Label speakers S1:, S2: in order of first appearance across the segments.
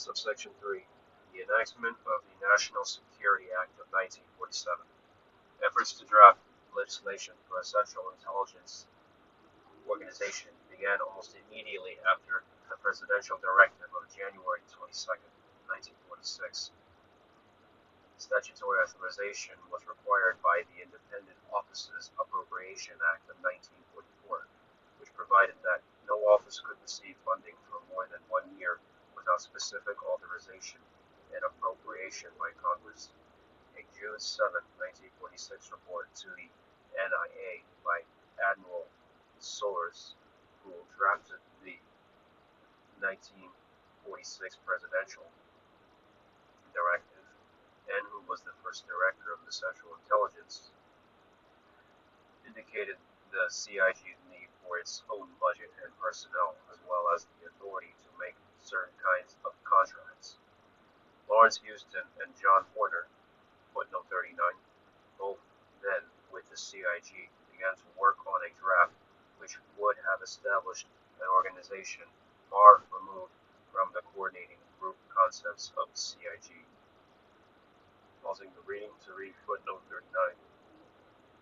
S1: Subsection 3. The enactment of the National Security Act of 1947. Efforts to draft legislation for a central intelligence organization began almost immediately after the presidential directive of January 22, 1946. Statutory authorization was required by the Independent Offices Appropriation Act of 1944, which provided that no office could receive funding for more than 1 year without specific authorization and appropriation by Congress. A June 7, 1946 report to the NIA by Admiral Soers, who drafted the 1946 presidential directive and who was the first director of the Central Intelligence, indicated the CIG's need for its own budget and personnel, as well as the authority to make certain kinds of contracts. Lawrence Houston and John Horner, footnote 39, both then with the CIG, began to work on a draft which would have established an organization far removed from the coordinating group concepts of the CIG. Pausing the reading to read footnote 39.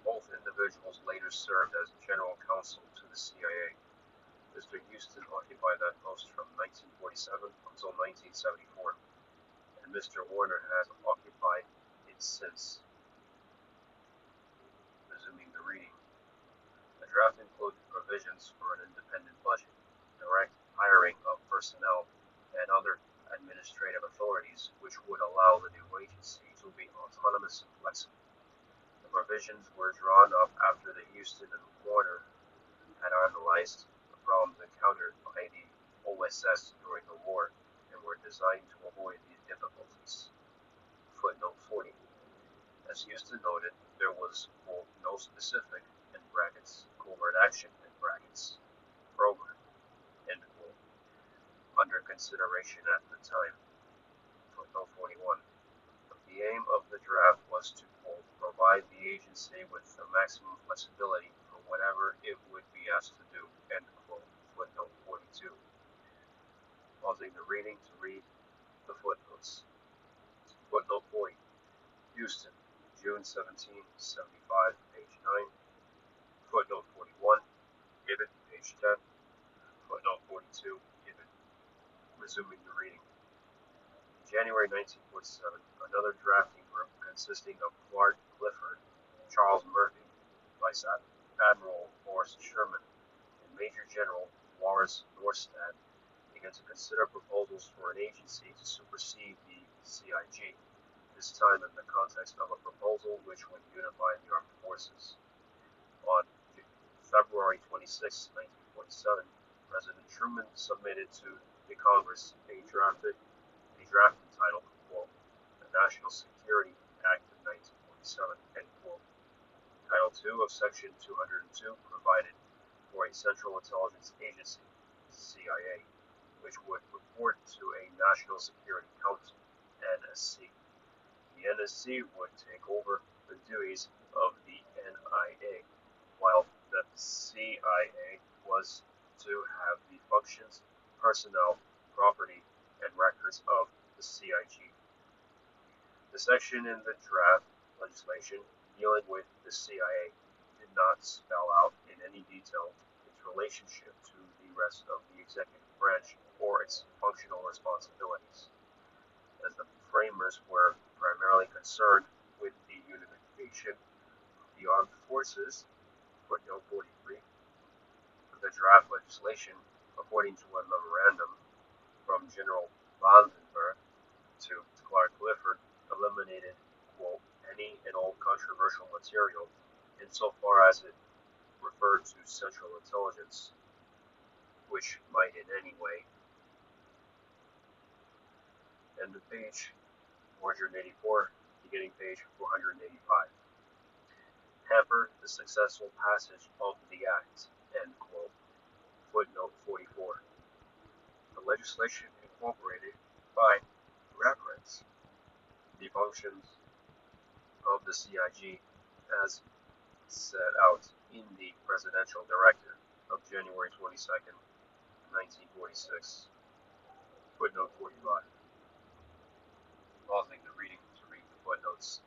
S1: Both individuals later served as general counsel to the CIA. Mr. Houston occupied that post from 1947 until 1974, and Mr. Warner has occupied it since. Resuming the reading. The draft included provisions for an independent budget, direct hiring of personnel, and other administrative authorities which would allow the new agency to be autonomous and flexible. The provisions were drawn up after the Houston and Warner had analyzed the problems encountered by the OSS during the war and were designed to avoid these difficulties. Footnote 40. As Houston noted, there was, quote, no specific, in brackets, covert action, in brackets, program, end quote, under consideration at the time. Footnote 41. The aim of the draft was to, quote, provide the agency with the maximum flexibility for whatever it would be asked to do, end quote. Footnote 42. Pausing the reading to read the footnotes. Footnote 40. Houston, June 17, 75, page 9. Footnote 41. Given, page 10. Footnote 42. Given. Resuming the reading. In January 1947, another drafting group consisting of Clark Clifford, Charles Murphy, Vice Admiral Horace Sherman, and Major General Lawrence Norstad began to consider proposals for an agency to supersede the CIG, this time in the context of a proposal which would unify the armed forces. On February 26, 1947, President Truman submitted to the Congress a draft entitled, quote, the National Security Act of 1947, end quote. Title II of Section 202 provided for a Central Intelligence Agency, CIA, which would report to a National Security Council, NSC. The NSC would take over the duties of the NIA, while the CIA was to have the functions, personnel, property, and records of the CIG. The section in the draft legislation dealing with the CIA did not spell out in any detail its relationship to the rest of the executive branch or its functional responsibilities, as the framers were primarily concerned with the unification of the armed forces. Footnote 43. The draft legislation, according to a memorandum from General Vandenberg to Clark Clifford, eliminated, quote, any and all controversial material insofar as it referred to Central Intelligence, which might in any way, end of page 484, beginning page 485, hamper the successful passage of the Act, end quote. Footnote 44. The legislation incorporated, by reference, the functions of the CIG as set out in the Presidential Directive of January 22, 1946. Footnote 45. Pausing the reading to read the footnotes.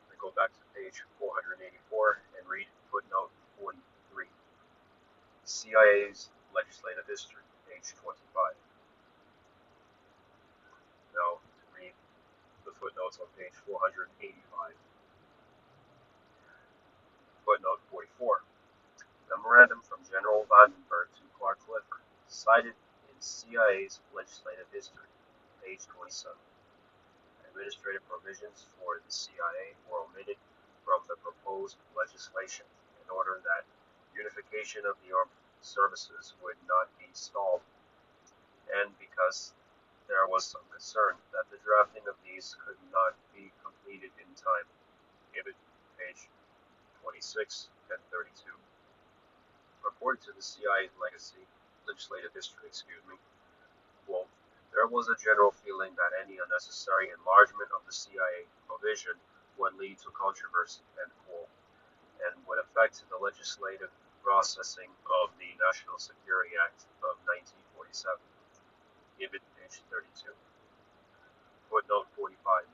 S1: I go back to page 484 and read footnote 43. CIA's legislative history, page 25. Now to read the footnotes on page 485. Footnote 44. Memorandum from General Vandenberg to Clark Clifford, cited in CIA's legislative history, page 27. Administrative provisions for the CIA were omitted from the proposed legislation in order that unification of the armed services would not be stalled, and because there was some concern that the drafting of these could not be completed in time. Give it page 26 and 32. According to the CIA's legislative history, quote, there was a general feeling that any unnecessary enlargement of the CIA provision would lead to controversy, end quote, and would affect the legislative processing of the National Security Act of 1947. Give it page 32. Footnote 45.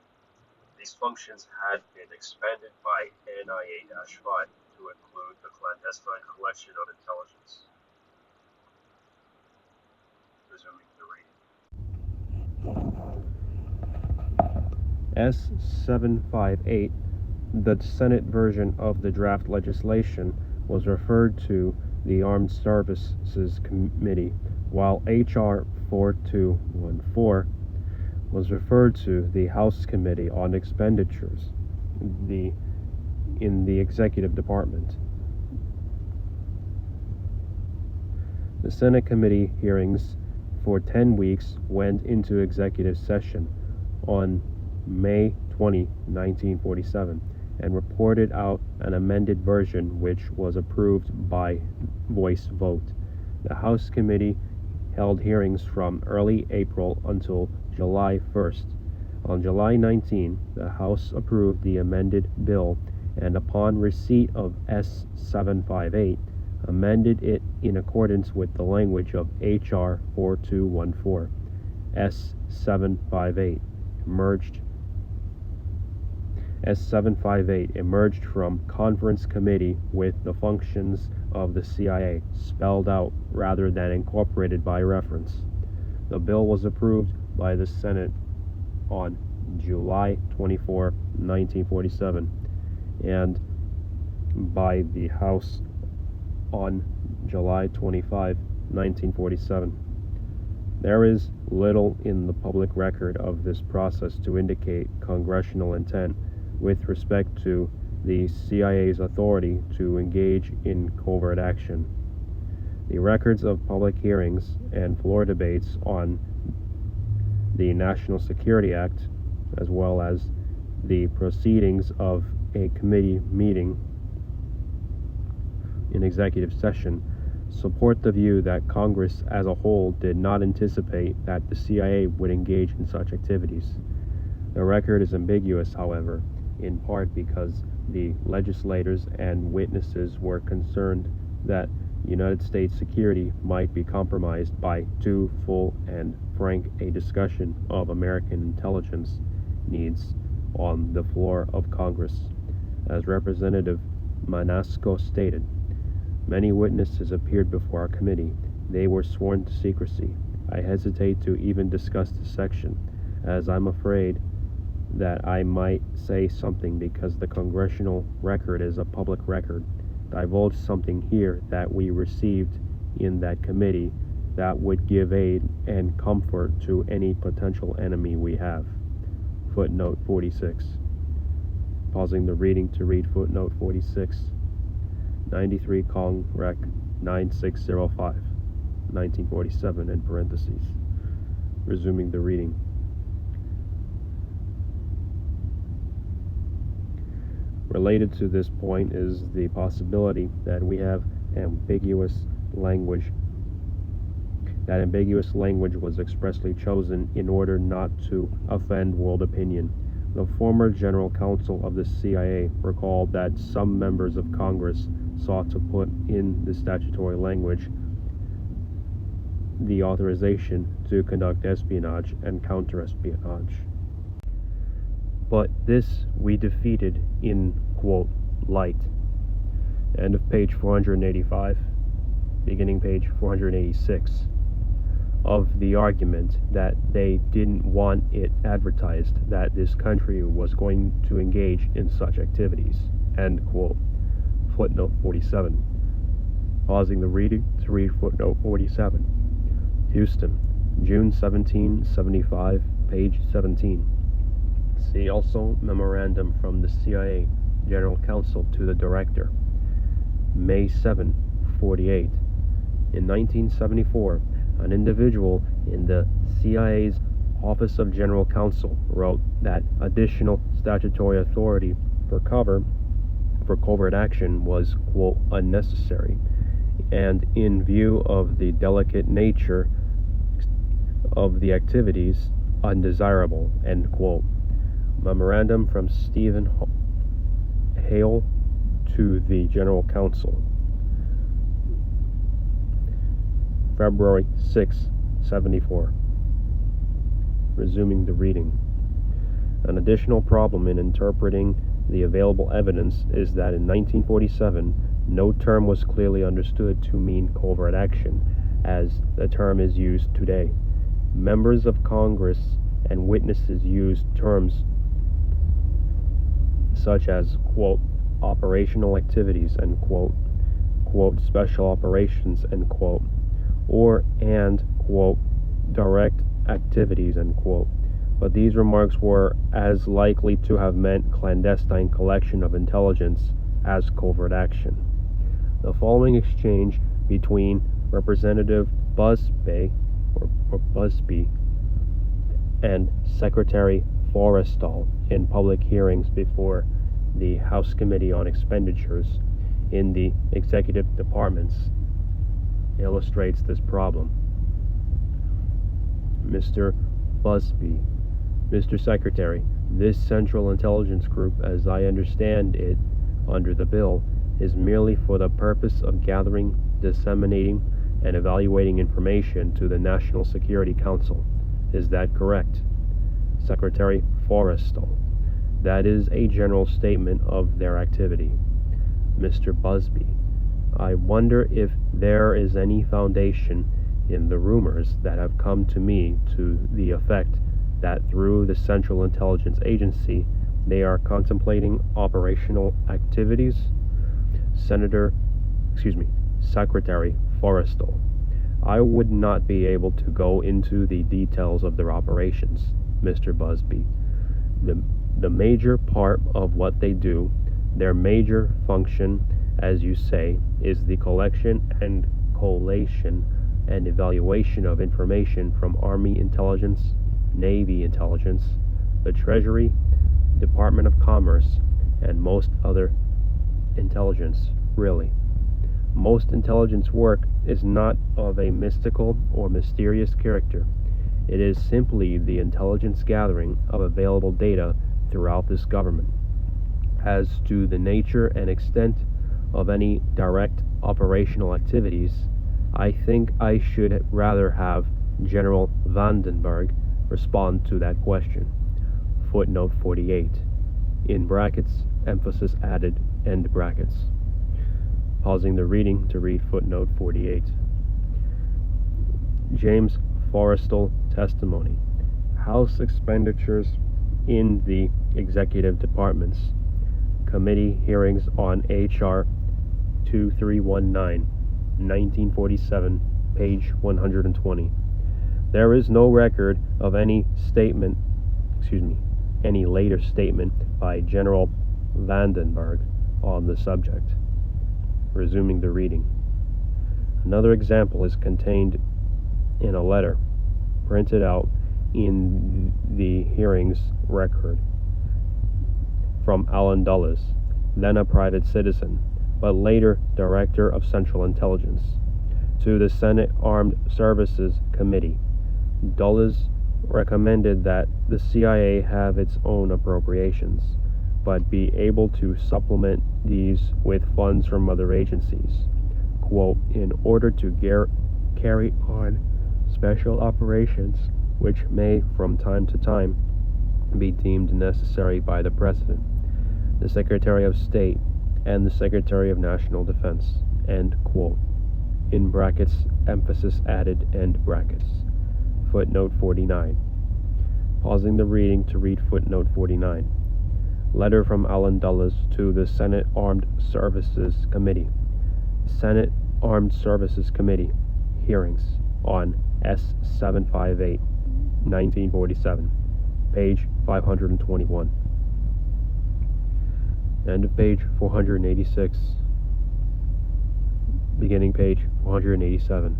S1: These functions had been expanded by NIA-5 to include the clandestine collection of intelligence. Resuming the reading.
S2: S758, the Senate version of the draft legislation, was referred to the Armed Services Committee, while H.R. 4214 was referred to the House Committee on Expenditures in the Executive Department. The Senate committee hearings for 10 weeks went into executive session on May 20, 1947, and reported out an amended version which was approved by voice vote. The House Committee held hearings from early April until July 1st. On July 19, the House approved the amended bill, and upon receipt of S758, amended it in accordance with the language of H.R. 4214. S758 emerged from conference committee with the functions of the CIA spelled out rather than incorporated by reference. The bill was approved by the Senate on July 24, 1947, and by the House on July 25, 1947. There is little in the public record of this process to indicate congressional intent with respect to the CIA's authority to engage in covert action. The records of public hearings and floor debates on the National Security Act, as well as the proceedings of a committee meeting in executive session, support the view that Congress as a whole did not anticipate that the CIA would engage in such activities. The record is ambiguous, however, in part because the legislators and witnesses were concerned that United States security might be compromised by too full and frank a discussion of American intelligence needs on the floor of Congress. As Representative Manasco stated, many witnesses appeared before our committee. They were sworn to secrecy. I hesitate to even discuss this section, as I'm afraid that I might say something because the congressional record is a public record, divulge something here that we received in that committee that would give aid and comfort to any potential enemy we have. Footnote 46. Pausing the reading to read footnote 46. 93 Cong Rec 9605, 1947, in parentheses. Resuming the reading. Related to this point is the possibility that we have ambiguous language. That ambiguous language was expressly chosen in order not to offend world opinion. The former General Counsel of the CIA recalled that some members of Congress sought to put in the statutory language the authorization to conduct espionage and counter-espionage. But this we defeated in, quote, light. End of page 485, beginning page 486, of the argument that they didn't want it advertised that this country was going to engage in such activities, end quote. Footnote 47. Pausing the reading to read footnote 47. Houston, June 1775, page 17. See also memorandum from the CIA General Counsel to the Director, May 7, 48. In 1974, an individual in the CIA's Office of General Counsel wrote that additional statutory authority for covert action was, quote, unnecessary, and in view of the delicate nature of the activities, undesirable, end quote. Memorandum from Stephen Hale to the General Counsel, February 6, 74. Resuming the reading. An additional problem in interpreting the available evidence is that in 1947, no term was clearly understood to mean covert action, as the term is used today. Members of Congress and witnesses used terms such as, quote, operational activities, end quote, special operations, end quote, and, quote, direct activities, end quote. But these remarks were as likely to have meant clandestine collection of intelligence as covert action. The following exchange between Representative Busby and Secretary Forrestal in public hearings before the House Committee on Expenditures in the Executive Departments illustrates this problem. Mr. Busby, Mr. Secretary, this Central Intelligence Group, as I understand it under the bill, is merely for the purpose of gathering, disseminating, and evaluating information to the National Security Council. Is that correct? Secretary Forrestal. That is a general statement of their activity. Mr. Busby, I wonder if there is any foundation in the rumors that have come to me to the effect that through the Central Intelligence Agency they are contemplating operational activities? Secretary Forrestal. I would not be able to go into the details of their operations, Mr. Busby. The major part of what they do, their major function, as you say, is the collection and collation and evaluation of information from Army intelligence, Navy intelligence, the Treasury, Department of Commerce, and most other intelligence, really. Most intelligence work is not of a mystical or mysterious character. It is simply the intelligence gathering of available data throughout this government. As to the nature and extent of any direct operational activities, I think I should rather have General Vandenberg respond to that question. Footnote 48. In brackets, emphasis added, end brackets. Pausing the reading to read footnote 48. James Forrestal testimony. House expenditures in the Executive Departments. Committee hearings on H.R. 2319, 1947, page 120. There is no record of any later statement by General Vandenberg on the subject. Resuming the reading. Another example is contained in a letter printed out in the hearings record from Allen Dulles, then a private citizen, but later Director of Central Intelligence, to the Senate Armed Services Committee. Dulles recommended that the CIA have its own appropriations, but be able to supplement these with funds from other agencies, quote, in order to carry on special operations which may from time to time be deemed necessary by the President, the Secretary of State, and the Secretary of National Defense." End quote. In brackets, emphasis added, end brackets. Footnote 49. Pausing the reading to read footnote 49. Letter from Allen Dulles to the Senate Armed Services Committee. Senate Armed Services Committee hearings on S-758, 1947, page 521. End of page 486, beginning page 487.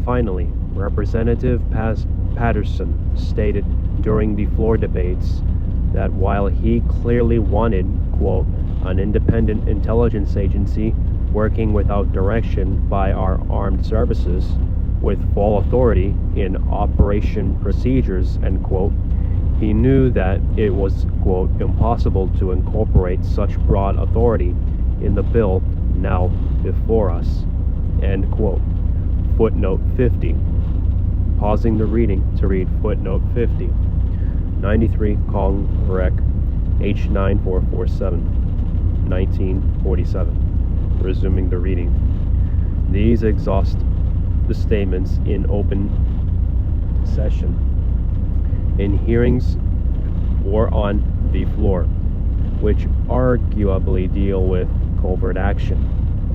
S2: Finally, Representative Patterson stated during the floor debates that while he clearly wanted, quote, "an independent intelligence agency working without direction by our armed services, with full authority in operation procedures," end quote, he knew that it was, quote, "impossible to incorporate such broad authority in the bill now before us," end quote. Footnote 50. Pausing the reading to read footnote 50. 93 Cong Rec. H9447, 1947. Resuming the reading. These exhaust the statements in open session, in hearings, or on the floor, which arguably deal with covert action,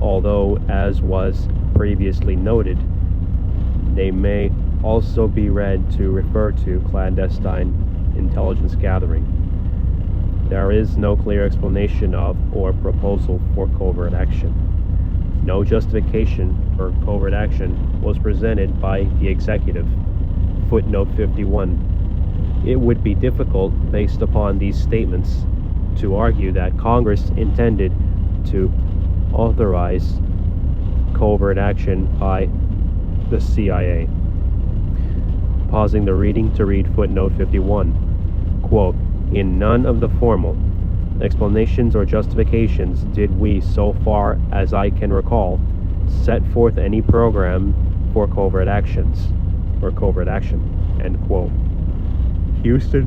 S2: although, as was previously noted, they may also be read to refer to clandestine intelligence gathering. There is no clear explanation of or proposal for covert action. No justification for covert action was presented by the executive. Footnote 51. It would be difficult, based upon these statements, to argue that Congress intended to authorize covert action by the CIA. Pausing the reading to read footnote 51. Quote, "In none of the formal explanations or justifications did we, so far as I can recall, set forth any program for covert actions, or covert action," end quote. Houston,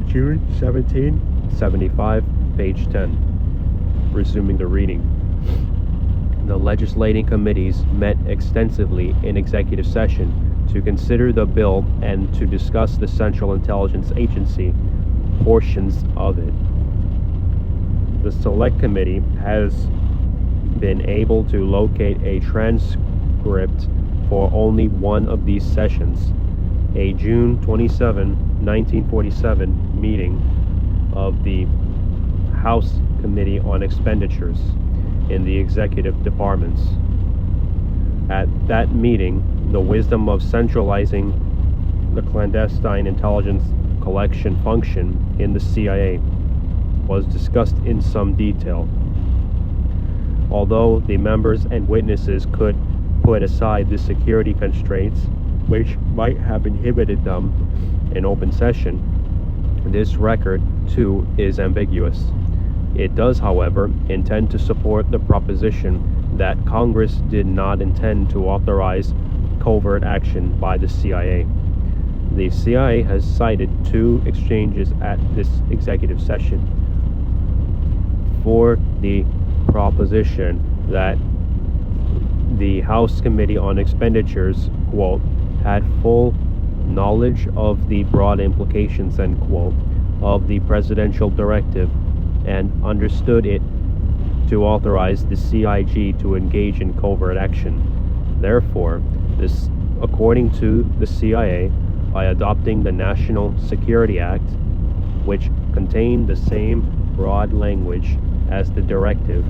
S2: June 17, 75, page 10. Resuming the reading. The legislating committees met extensively in executive session to consider the bill and to discuss the Central Intelligence Agency portions of it. The Select Committee has been able to locate a transcript for only one of these sessions, a June 27, 1947 meeting of the House Committee on Expenditures in the executive departments. At that meeting, the wisdom of centralizing the clandestine intelligence collection function in the CIA was discussed in some detail. Although the members and witnesses could put aside the security constraints which might have inhibited them in open session, this record, too, is ambiguous. It does, however, intend to support the proposition that Congress did not intend to authorize covert action by the CIA. The CIA has cited two exchanges at this executive session for the proposition that the House Committee on Expenditures, quote, "had full knowledge of the broad implications," end quote, of the presidential directive and understood it to authorize the CIG to engage in covert action. Therefore, this, according to the CIA, by adopting the National Security Act, which contained the same broad language as the directive,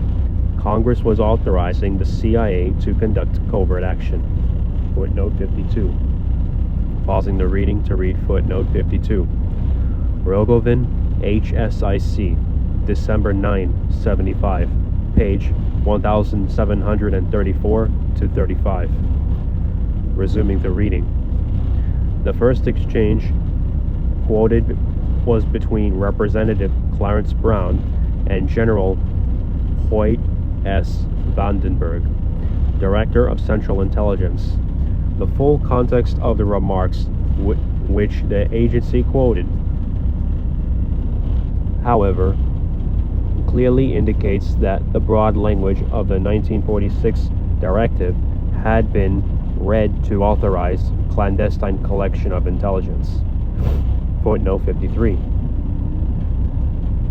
S2: Congress was authorizing the CIA to conduct covert action. Footnote 52. Pausing the reading to read footnote 52. Rogovin, HSIC, December 9, 75, page 1734 to 35. Resuming the reading. The first exchange quoted was between Representative Clarence Brown and General Hoyt S. Vandenberg, Director of Central Intelligence, The full context of the remarks which the agency quoted, however, clearly indicates that the broad language of the 1946 directive had been read to authorize clandestine collection of intelligence. Footnote 53.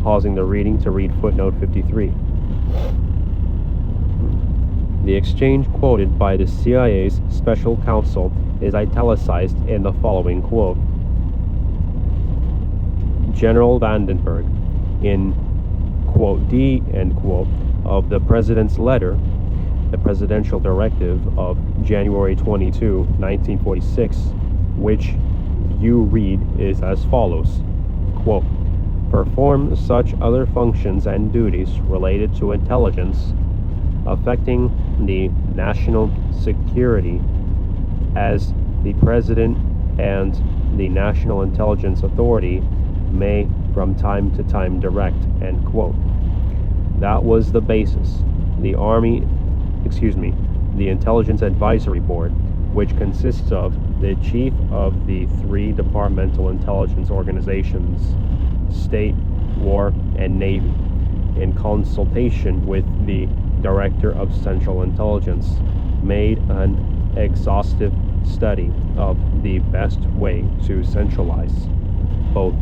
S2: Pausing the reading to read footnote 53. The exchange quoted by the CIA's special counsel is italicized in the following quote. General Vandenberg, in quote D, end quote, of the President's letter, the Presidential Directive of January 22, 1946, which you read is as follows, quote, perform such other functions and duties related to intelligence affecting the national security as the President and the National Intelligence Authority may from time to time direct, end quote. That was the basis. The Intelligence Advisory Board, which consists of the chief of the three departmental intelligence organizations, State, War, and Navy, in consultation with the Director of Central Intelligence, made an exhaustive study of the best way to centralize, both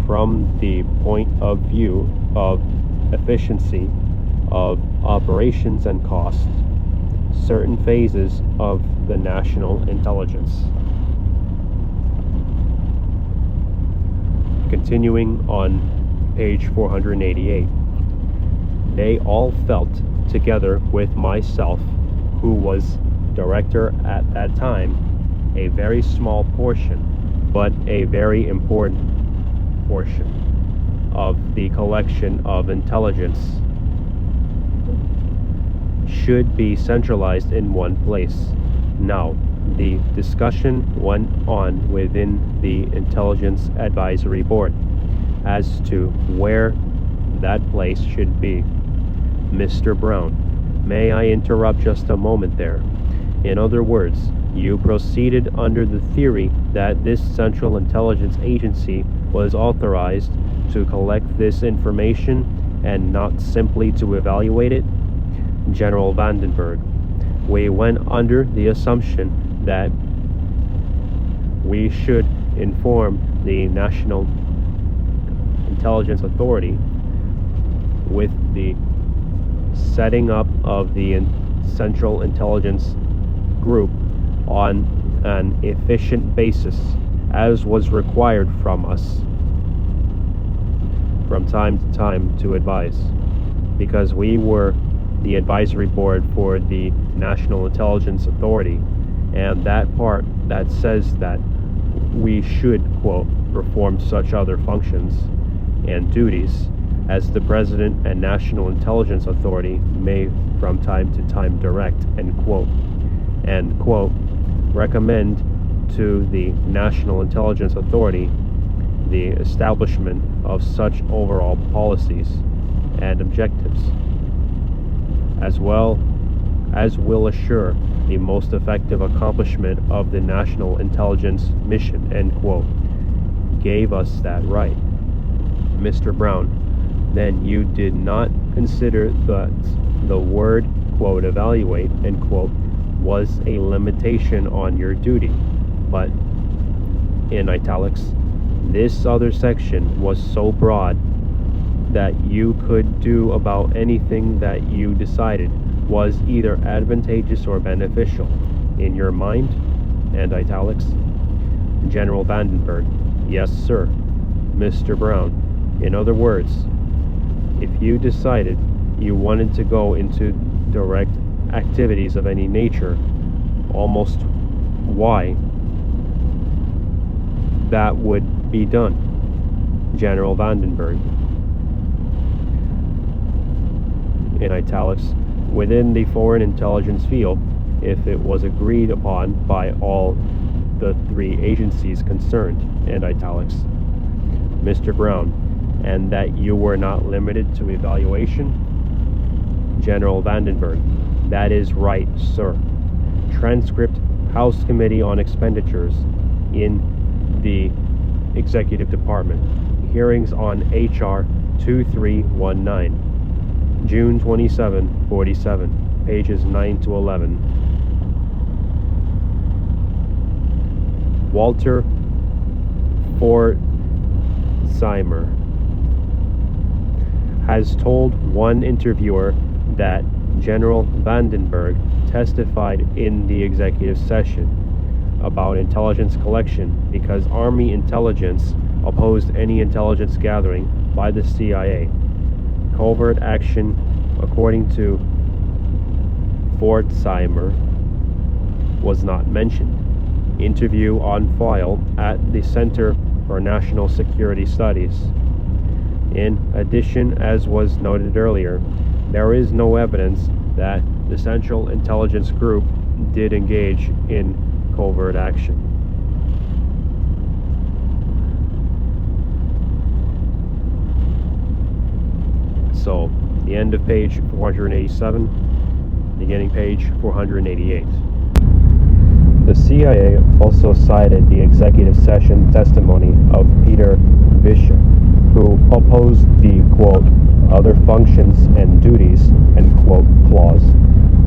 S2: from the point of view of efficiency of operations and costs, certain phases of the national intelligence. Continuing on page 488. They all felt, together with myself, who was director at that time, a very small portion, but a very important portion of the collection of intelligence should be centralized in one place. Now, the discussion went on within the Intelligence Advisory Board as to where that place should be. Mr. Brown, may I interrupt just a moment there? In other words, you proceeded under the theory that this Central Intelligence Agency was authorized to collect this information and not simply to evaluate it? General Vandenberg, we went under the assumption that we should inform the National Intelligence Authority with the setting up of the Central Intelligence Group on an efficient basis, as was required from us from time to time to advise, because we were the advisory board for the National Intelligence Authority, and that part that says that we should, quote, perform such other functions and duties as the President and National Intelligence Authority may from time to time direct, end quote, and, quote, recommend to the National Intelligence Authority the establishment of such overall policies and objectives, as well as will assure the most effective accomplishment of the national intelligence mission, end quote, gave us that right. Mr. Brown, then you did not consider that the word, quote, evaluate, end quote, was a limitation on your duty, but, in italics, this other section was so broad that you could do about anything that you decided was either advantageous or beneficial, in your mind, and italics. General Vandenberg, yes, sir. Mr. Brown, in other words, if you decided you wanted to go into direct activities of any nature, almost why that would be done. General Vandenberg, in italics, within the foreign intelligence field, if it was agreed upon by all the three agencies concerned, in italics. Mr. Brown, and that you were not limited to evaluation? General Vandenberg, that is right, sir. Transcript House Committee on Expenditures in the Executive Department. Hearings on H.R. 2319, June 27, 47, pages 9 to 11. Walter Fortsimer has told one interviewer that General Vandenberg testified in the executive session about intelligence collection because Army intelligence opposed any intelligence gathering by the CIA. Covert action, according to Fortsimer, was not mentioned. Interview on file at the Center for National Security Studies. In addition, as was noted earlier, there is no evidence that the Central Intelligence Group did engage in covert action. So, the end of page 487, beginning page 488. The CIA also cited the executive session testimony of Peter Vischer, who opposed the, quote, other functions and duties, end quote, clause.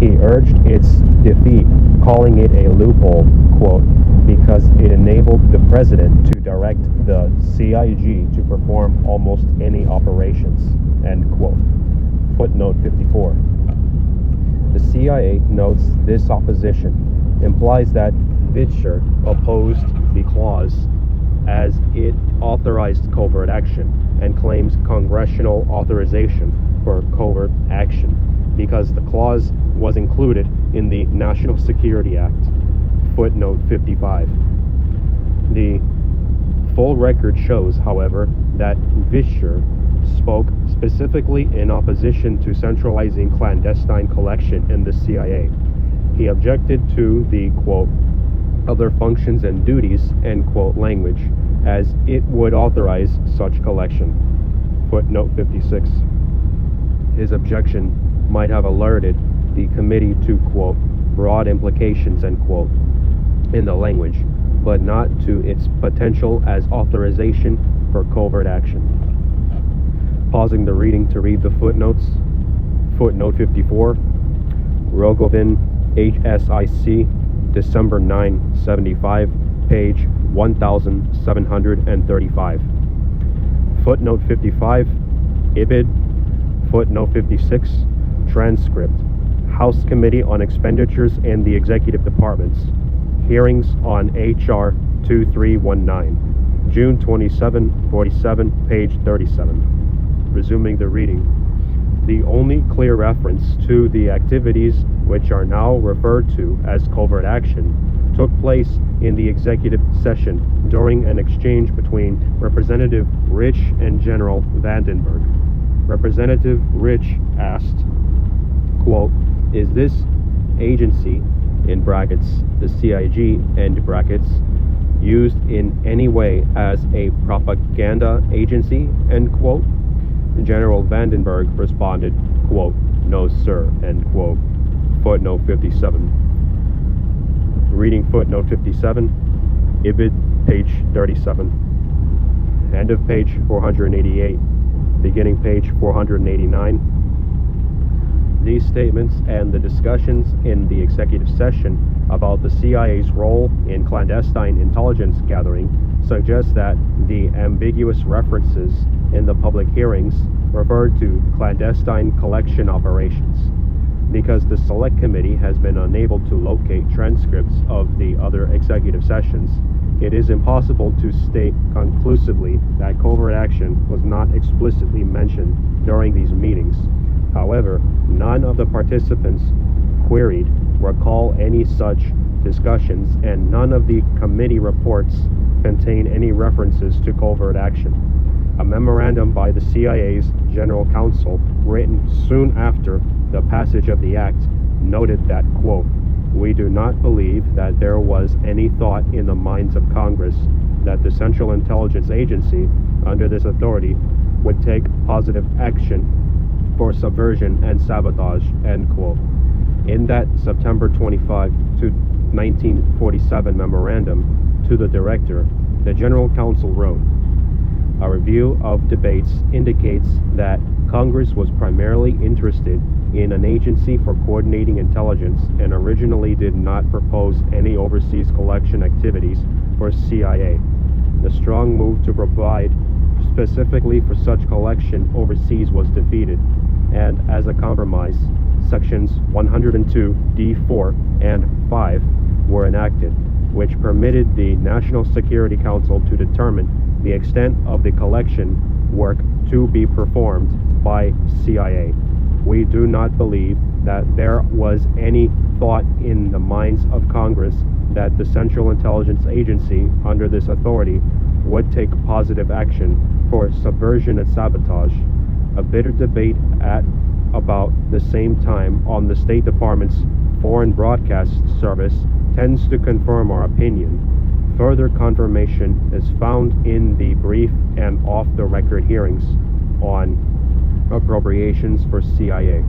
S2: He urged its defeat, calling it a loophole, quote, because it enabled the president to direct the CIG to perform almost any operations, end quote. Footnote 54. The CIA notes this opposition implies that Vischer opposed the clause as it authorized covert action and claims congressional authorization for covert action because the clause was included in the National Security Act. Footnote 55. The full record shows, however, that Vischer spoke specifically in opposition to centralizing clandestine collection in the CIA. He objected to the, quote, other functions and duties, end quote, language, as it would authorize such collection. Footnote 56. His objection might have alerted the committee to, quote, broad implications, end quote, in the language, but not to its potential as authorization for covert action. Pausing the reading to read the footnotes. Footnote 54. Rogovin, HSIC, December 9, 75, page 1735. Footnote 55, IBID. Footnote 56, transcript. House Committee on Expenditures and the Executive Departments. Hearings on H.R. 2319, June 27, 47, page 37. Resuming the reading. The only clear reference to the activities which are now referred to as covert action took place in the executive session during an exchange between Representative Rich and General Vandenberg. Representative Rich asked, quote, is this agency, in brackets, the CIG, end brackets, used in any way as a propaganda agency, end quote? General Vandenberg responded, quote, no sir, end quote. Footnote 57. Reading footnote 57, IBID, page 37. End of page 488, beginning page 489. These statements and the discussions in the executive session about the CIA's role in clandestine intelligence gathering suggest that the ambiguous references in the public hearings referred to clandestine collection operations. Because the Select Committee has been unable to locate transcripts of the other executive sessions, it is impossible to state conclusively that covert action was not explicitly mentioned during these meetings. However, none of the participants queried recall any such discussions, and none of the committee reports contain any references to covert action. A memorandum by the CIA's General Counsel, written soon after the passage of the act, noted that, quote, we do not believe that there was any thought in the minds of Congress that the Central Intelligence Agency, under this authority, would take positive action for subversion and sabotage, end quote. In that September 25 to 1947 memorandum to the director, the General Counsel wrote, "A review of debates indicates that Congress was primarily interested in an agency for coordinating intelligence and originally did not propose any overseas collection activities for CIA. The strong move to provide specifically for such collection overseas was defeated, and as a compromise, Sections 102, D4, and 5 were enacted, which permitted the National Security Council to determine the extent of the collection work to be performed by CIA. We do not believe that there was any thought in the minds of Congress that the Central Intelligence Agency, under this authority, would take positive action for subversion and sabotage." A bitter debate at about the same time on the State Department's Foreign Broadcast Service tends to confirm our opinion. Further confirmation is found in the brief and off-the-record hearings on appropriations for CIA.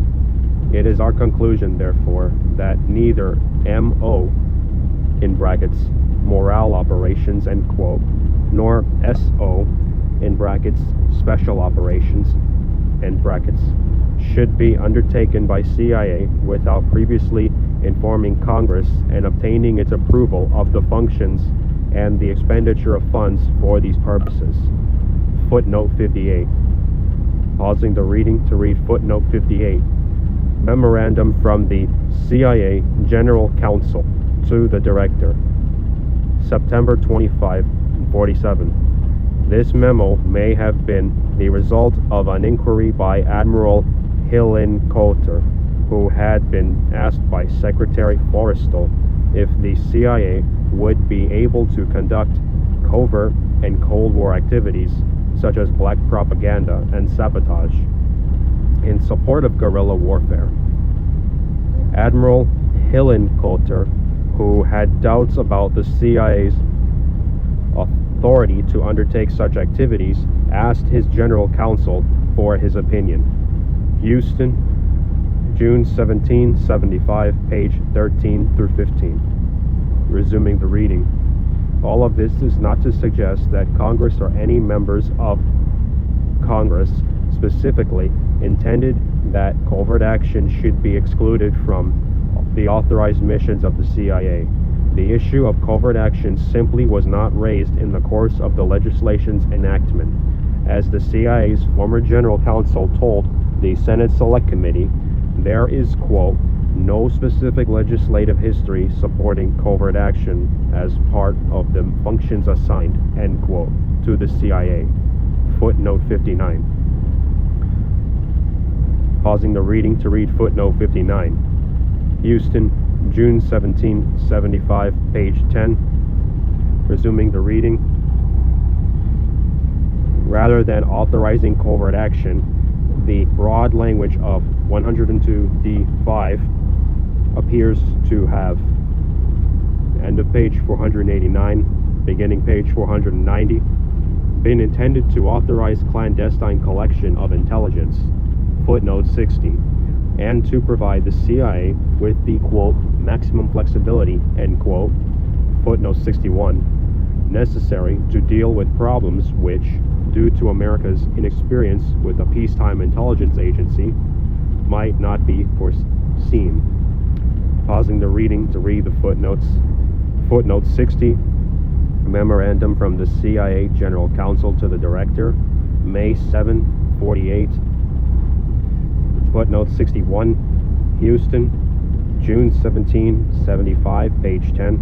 S2: It is our conclusion, therefore, that neither MO, in brackets, morale operations, end quote, nor SO, in brackets, special operations, end brackets, should be undertaken by CIA without previously informing Congress and obtaining its approval of the functions and the expenditure of funds for these purposes. Footnote 58. Pausing the reading to read footnote 58. Memorandum from the CIA General Counsel to the Director, September 25, 47. This memo may have been the result of an inquiry by Admiral Hillenkoetter, who had been asked by Secretary Forrestal if the CIA would be able to conduct covert and Cold War activities such as black propaganda and sabotage in support of guerrilla warfare. Admiral Hillenkoetter, who had doubts about the CIA's authority to undertake such activities, asked his general counsel for his opinion. Houston, June 17, 75, page 13 through 15. Resuming the reading. All of this is not to suggest that Congress or any members of Congress specifically intended that covert action should be excluded from the authorized missions of the CIA. The issue of covert action simply was not raised in the course of the legislation's enactment. As the CIA's former general counsel told the Senate Select Committee, there is, quote, "no specific legislative history supporting covert action as part of the functions assigned," end quote, to the CIA. Footnote 59. Pausing the reading to read footnote 59. Houston, June 17, 75, page 10. Resuming the reading. Rather than authorizing covert action, the broad language of 102D5 appears to have, end of page 489, beginning page 490, been intended to authorize clandestine collection of intelligence, footnote 60, and to provide the CIA with the, quote, "maximum flexibility," end quote, footnote 61, necessary to deal with problems which, due to America's inexperience with a peacetime intelligence agency, might not be foreseen. Pausing the reading to read the footnotes. Footnote 60, memorandum from the CIA General Counsel to the Director, May 7, 48. Footnote 61, Houston, June 17, 75, page 10.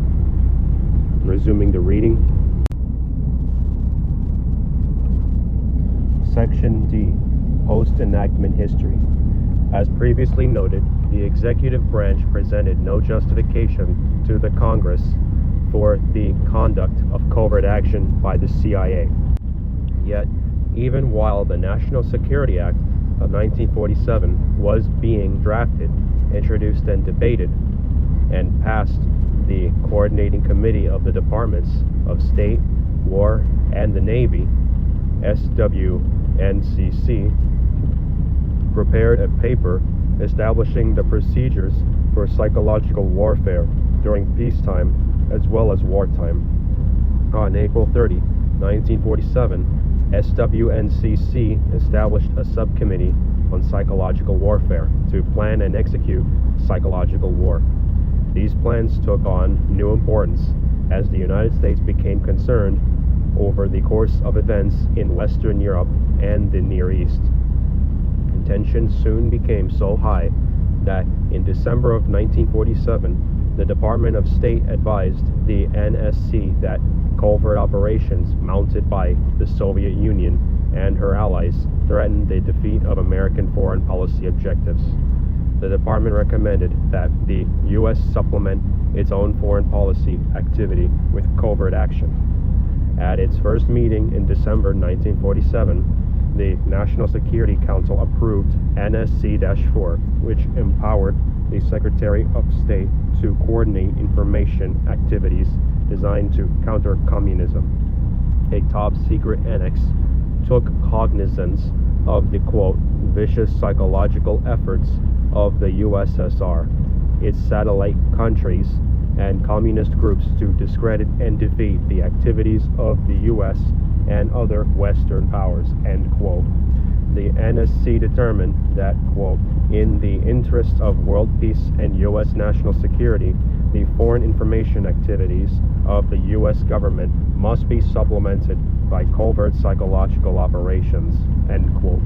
S2: Resuming the reading. Section D, Post-Enactment History. As previously noted, the executive branch presented no justification to the Congress for the conduct of covert action by the CIA. Yet, even while the National Security Act of 1947 was being drafted, introduced and debated, and passed the Coordinating Committee of the Departments of State, War, and the Navy, SWNCC, prepared a paper establishing the procedures for psychological warfare during peacetime as well as wartime. On April 30, 1947, SWNCC established a subcommittee on psychological warfare to plan and execute psychological war. These plans took on new importance as the United States became concerned over the course of events in Western Europe and the Near East. Tension soon became so high that in December of 1947, the Department of State advised the NSC that covert operations mounted by the Soviet Union and her allies threatened the defeat of American foreign policy objectives. The department recommended that the U.S. supplement its own foreign policy activity with covert action. At its first meeting in December 1947, the National Security Council approved NSC-4, which empowered the Secretary of State to coordinate information activities designed to counter communism. A top-secret annex took cognizance of the, quote, vicious psychological efforts of the USSR, its satellite countries, and communist groups to discredit and defeat the activities of the U.S. and other Western powers, end quote. The NSC determined that, quote, in the interest of world peace and U.S. national security, the foreign information activities of the U.S. government must be supplemented by covert psychological operations, end quote.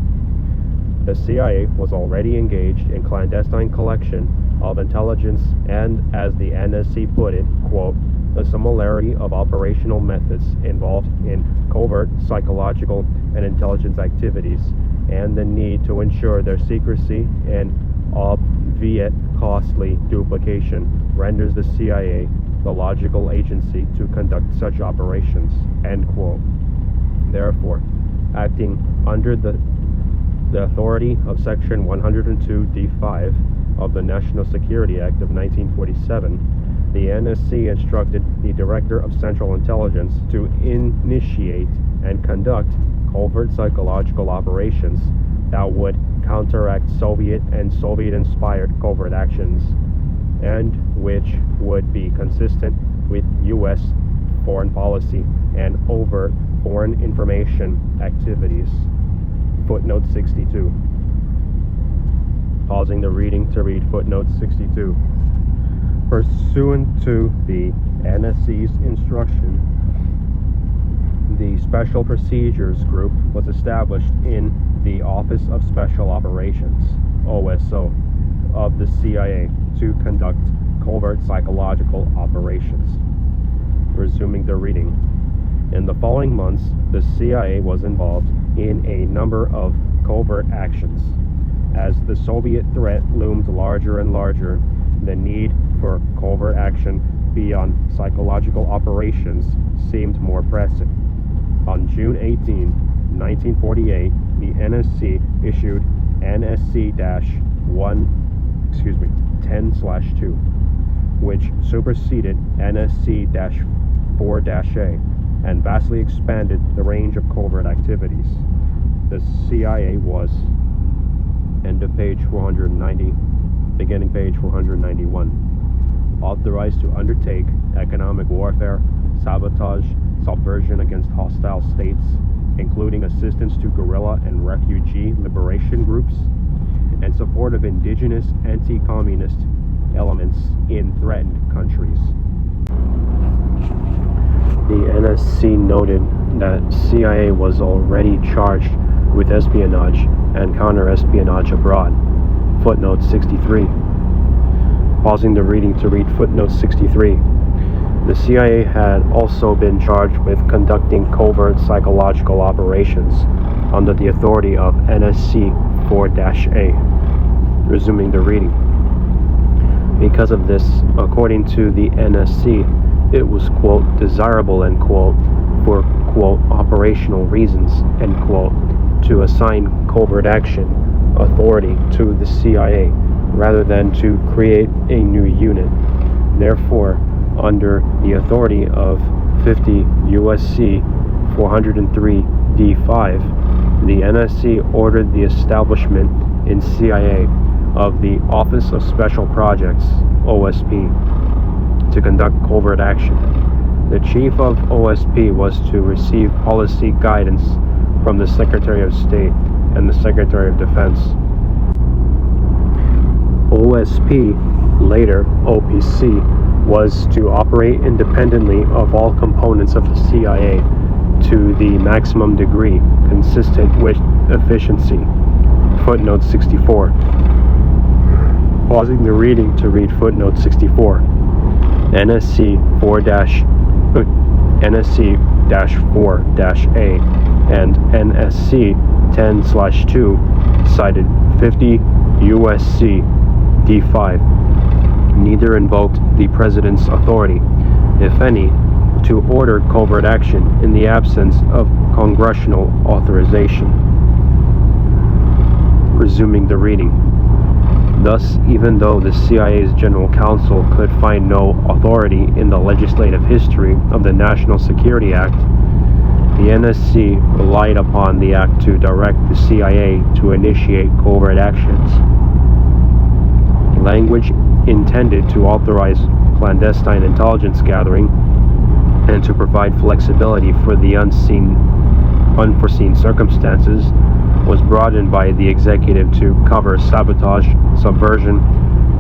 S2: The CIA was already engaged in clandestine collection of intelligence and, as the NSC put it, quote, the similarity of operational methods involved in covert psychological and intelligence activities and the need to ensure their secrecy and obviate costly duplication renders the CIA the logical agency to conduct such operations, end quote. Therefore, acting under the authority of Section 102d5 of the National Security Act of 1947, the NSC instructed the Director of Central Intelligence to initiate and conduct covert psychological operations that would counteract Soviet and Soviet-inspired covert actions, and which would be consistent with U.S. foreign policy and overt foreign information activities. Footnote 62. Pausing the reading to read footnote 62. Pursuant to the NSC's instruction, the Special Procedures Group was established in the Office of Special Operations, OSO, of the CIA to conduct covert psychological operations. Resuming the reading. In the following months, the CIA was involved in a number of covert actions. As the Soviet threat loomed larger and larger, the need for covert action beyond psychological operations seemed more pressing. On June 18, 1948, the NSC issued NSC-10/2, which superseded NSC-4-A and vastly expanded the range of covert activities. The CIA was, end of page 490, beginning page 491, authorized to undertake economic warfare, sabotage, subversion against hostile states, including assistance to guerrilla and refugee liberation groups, and support of indigenous anti-communist elements in threatened countries. The NSC noted that CIA was already charged with espionage and counter-espionage abroad. Footnote 63. Pausing the reading to read footnote 63. The CIA had also been charged with conducting covert psychological operations under the authority of NSC-4-A. Resuming the reading. Because of this, according to the NSC, it was, quote, desirable, end quote, for, quote, operational reasons, end quote, to assign covert action authority to the CIA rather than to create a new unit. Therefore, under the authority of 50 U.S.C. 403d5, the NSC ordered the establishment in CIA of the Office of Special Projects, OSP. to conduct covert action. The chief of OSP was to receive policy guidance from the Secretary of State and the Secretary of Defense. OSP, later OPC, was to operate independently of all components of the CIA to the maximum degree consistent with efficiency. Footnote 64. Pausing the reading to read footnote 64. NSC 4-A and NSC 10/2 cited 50 USC D5. Neither invoked the President's authority, if any, to order covert action in the absence of congressional authorization. Resuming the reading. Thus, even though the CIA's General Counsel could find no authority in the legislative history of the National Security Act, the NSC relied upon the act to direct the CIA to initiate covert actions. Language intended to authorize clandestine intelligence gathering and to provide flexibility for the unforeseen circumstances was broadened by the executive to cover sabotage, subversion,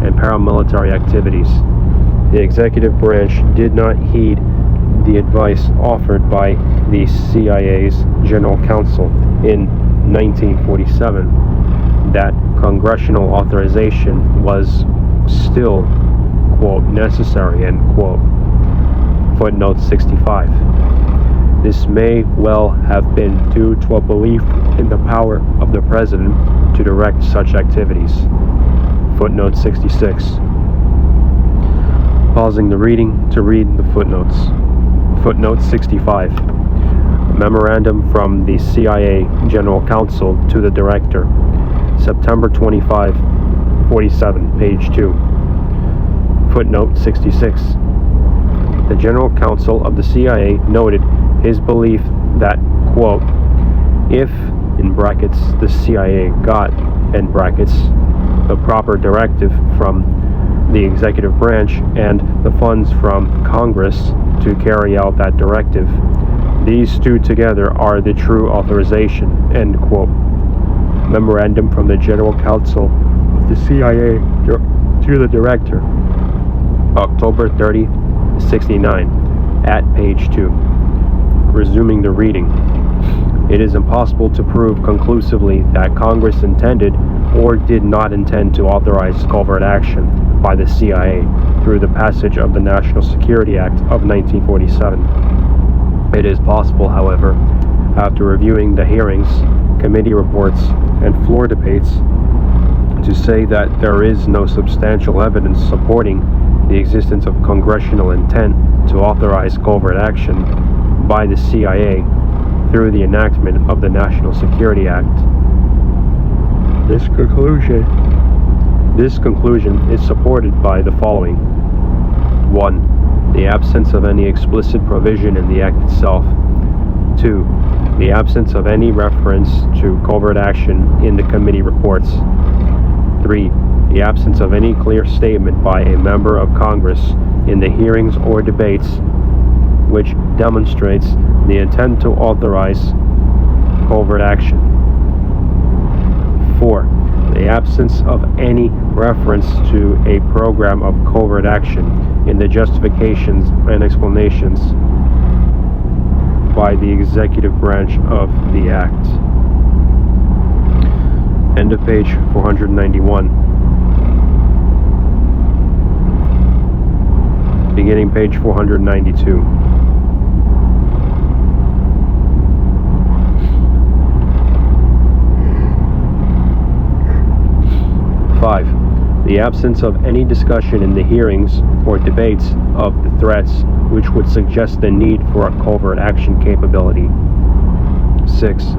S2: and paramilitary activities. The executive branch did not heed the advice offered by the CIA's General Counsel in 1947 that congressional authorization was still, quote, necessary, end quote. Footnote 65. This may well have been due to a belief in the power of the President to direct such activities. Footnote 66. Pausing the reading to read the footnotes. Footnote 65. Memorandum from the CIA General Counsel to the Director. September 25, 47, page 2. Footnote 66. The General Counsel of the CIA noted his belief that, quote, if, in brackets, the CIA got, end brackets, the proper directive from the executive branch and the funds from Congress to carry out that directive, these two together are the true authorization, end quote. Memorandum from the General Counsel of the CIA to the Director, October 30, 69, at page 2. Resuming the reading. It is impossible to prove conclusively that Congress intended or did not intend to authorize covert action by the CIA through the passage of the National Security Act of 1947. It is possible, however, after reviewing the hearings, committee reports, and floor debates, to say that there is no substantial evidence supporting the existence of congressional intent to authorize covert action by the CIA through the enactment of the National Security Act. This conclusion is supported by the following. 1. The absence of any explicit provision in the Act itself. 2. The absence of any reference to covert action in the committee reports. 3. The absence of any clear statement by a member of Congress in the hearings or debates which demonstrates the intent to authorize covert action. 4. The absence of any reference to a program of covert action in the justifications and explanations by the executive branch of the Act. End of page 491. Beginning page 492. 5. The absence of any discussion in the hearings or debates of the threats which would suggest the need for a covert action capability. 6.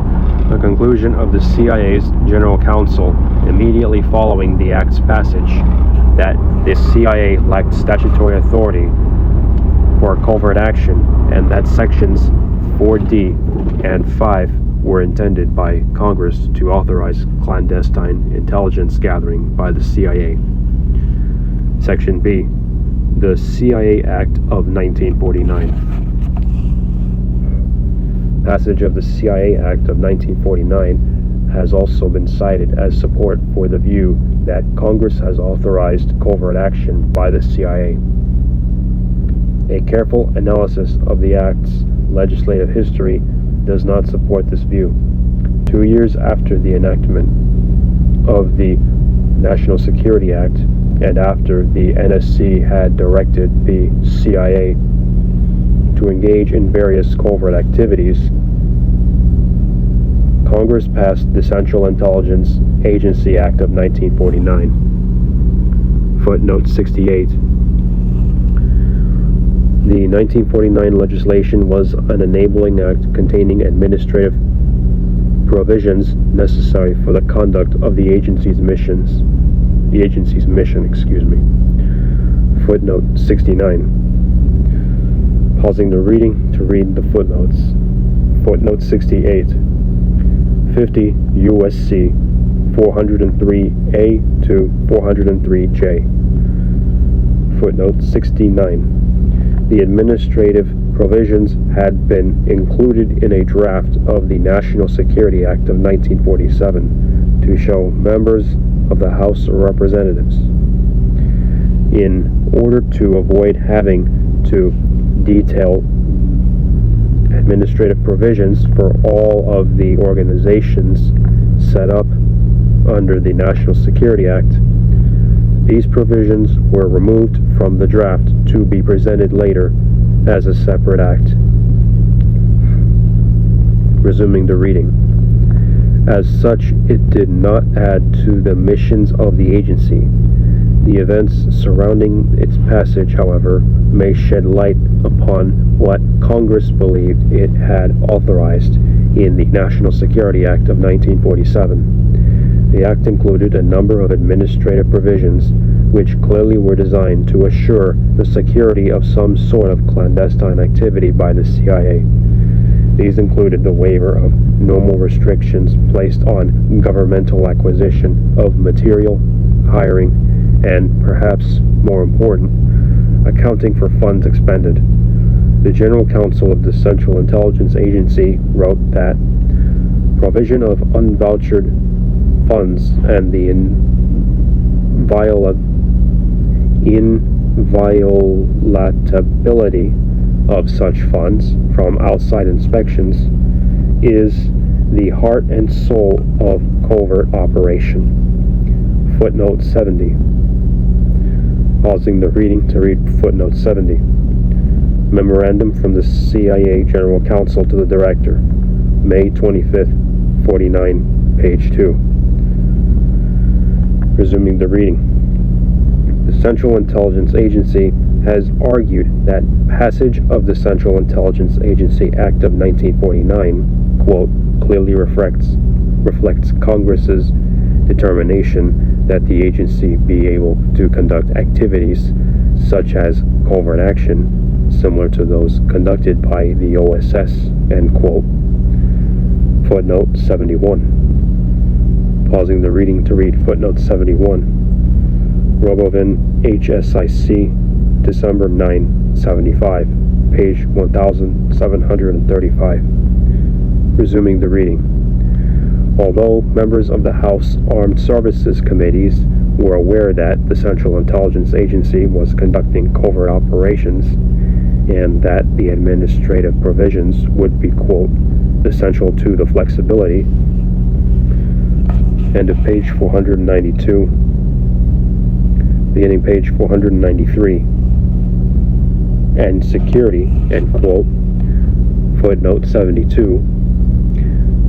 S2: The conclusion of the CIA's General Counsel immediately following the Act's passage that the CIA lacked statutory authority for covert action and that sections 4D and 5 were intended by Congress to authorize clandestine intelligence gathering by the CIA. Section B. The CIA Act of 1949. Passage of the CIA Act of 1949 has also been cited as support for the view that Congress has authorized covert action by the CIA. A careful analysis of the Act's legislative history does not support this view. 2 years after the enactment of the National Security Act, and after the NSC had directed the CIA to engage in various covert activities, Congress passed the Central Intelligence Agency Act of 1949. Footnote 68. The 1949 legislation was an enabling act containing administrative provisions necessary for the conduct of the agency's mission. Footnote 69. Pausing the reading to read the footnotes. Footnote 68. 50 U.S.C. 403A to 403J. Footnote 69. The administrative provisions had been included in a draft of the National Security Act of 1947 to show members of the House of Representatives. In order to avoid having to detail administrative provisions for all of the organizations set up under the National Security Act, these provisions were removed from the draft to be presented later as a separate act. Resuming the reading. As such, it did not add to the missions of the agency. The events surrounding its passage, however, may shed light upon what Congress believed it had authorized in the National Security Act of 1947. The act included a number of administrative provisions which clearly were designed to assure the security of some sort of clandestine activity by the CIA. These included the waiver of normal restrictions placed on governmental acquisition of material, hiring, and, perhaps more important, accounting for funds expended. The General Counsel of the Central Intelligence Agency wrote that provision of unvouchered funds and the inviolability of such funds from outside inspections is the heart and soul of covert operation. Footnote 70. Pausing the reading to read footnote 70. Memorandum from the CIA General Counsel to the Director, May 25th, 49, page 2. Resuming the reading. The Central Intelligence Agency has argued that passage of the Central Intelligence Agency Act of 1949, quote, clearly reflects Congress's determination that the agency be able to conduct activities such as covert action similar to those conducted by the OSS, end quote. Footnote 71. Pausing the reading to read footnote 71. Rogovin, HSIC, December 9, 75, page 1735. Resuming the reading. Although members of the House Armed Services Committees were aware that the Central Intelligence Agency was conducting covert operations and that the administrative provisions would be, quote, essential to the flexibility, end of page 492, beginning page 493, and security, end quote, footnote 72.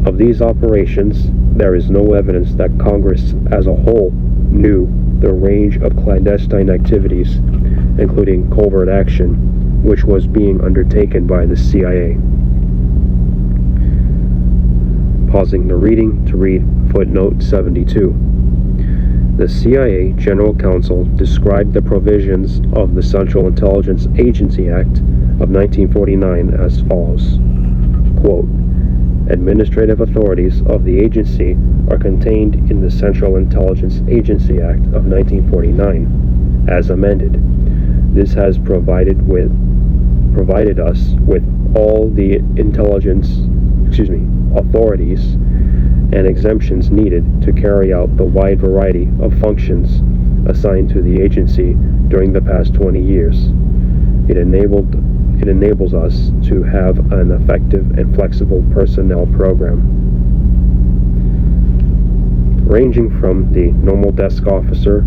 S2: Of these operations, there is no evidence that Congress as a whole knew the range of clandestine activities, including covert action, which was being undertaken by the CIA. Pausing the reading to read footnote 72. The CIA General Counsel described the provisions of the Central Intelligence Agency Act of 1949 as follows, quote, administrative authorities of the agency are contained in the Central Intelligence Agency Act of 1949, as amended. This has provided us with all the authorities and exemptions needed to carry out the wide variety of functions assigned to the agency during the past 20 years. It enables us to have an effective and flexible personnel program, ranging from the normal desk officer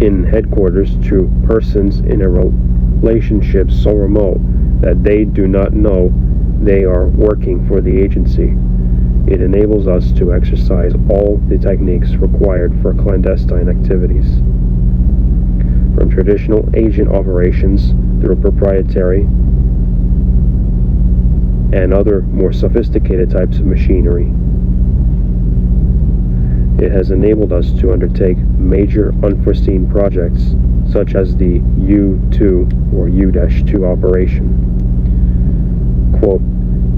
S2: in headquarters to persons in a relationship so remote that they do not know they are working for the agency. It enables us to exercise all the techniques required for clandestine activities, from traditional agent operations through proprietary and other more sophisticated types of machinery. It has enabled us to undertake major unforeseen projects such as the U2 or U-2 operation. Quote,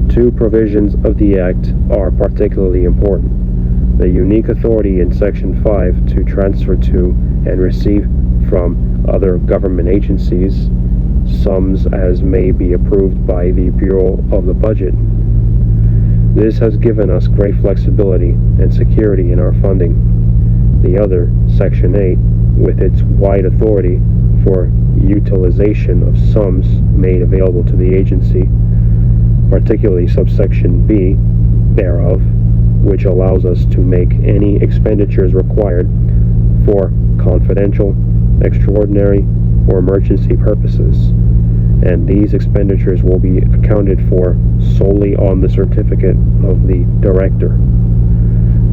S2: two provisions of the Act are particularly important. The unique authority in Section 5 to transfer to and receive from other government agencies sums as may be approved by the Bureau of the Budget. This has given us great flexibility and security in our funding. The other, Section 8, with its wide authority for utilization of sums made available to the agency, particularly subsection B thereof, which allows us to make any expenditures required for confidential, extraordinary, or emergency purposes, and these expenditures will be accounted for solely on the certificate of the director.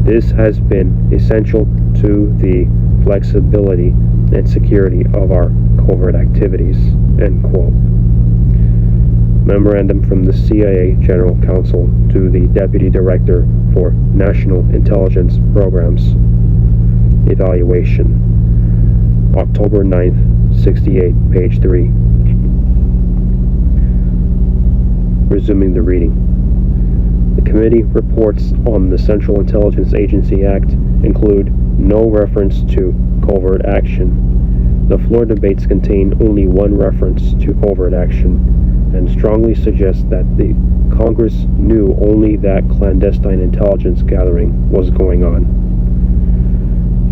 S2: This has been essential to the flexibility and security of our covert activities. End quote. Memorandum from the CIA General Counsel to the Deputy Director for National Intelligence Programs. Evaluation. October 9th, 68, page 3. Resuming the reading. The committee reports on the Central Intelligence Agency Act include no reference to covert action. The floor debates contain only one reference to covert action, and strongly suggest that the Congress knew only that clandestine intelligence gathering was going on.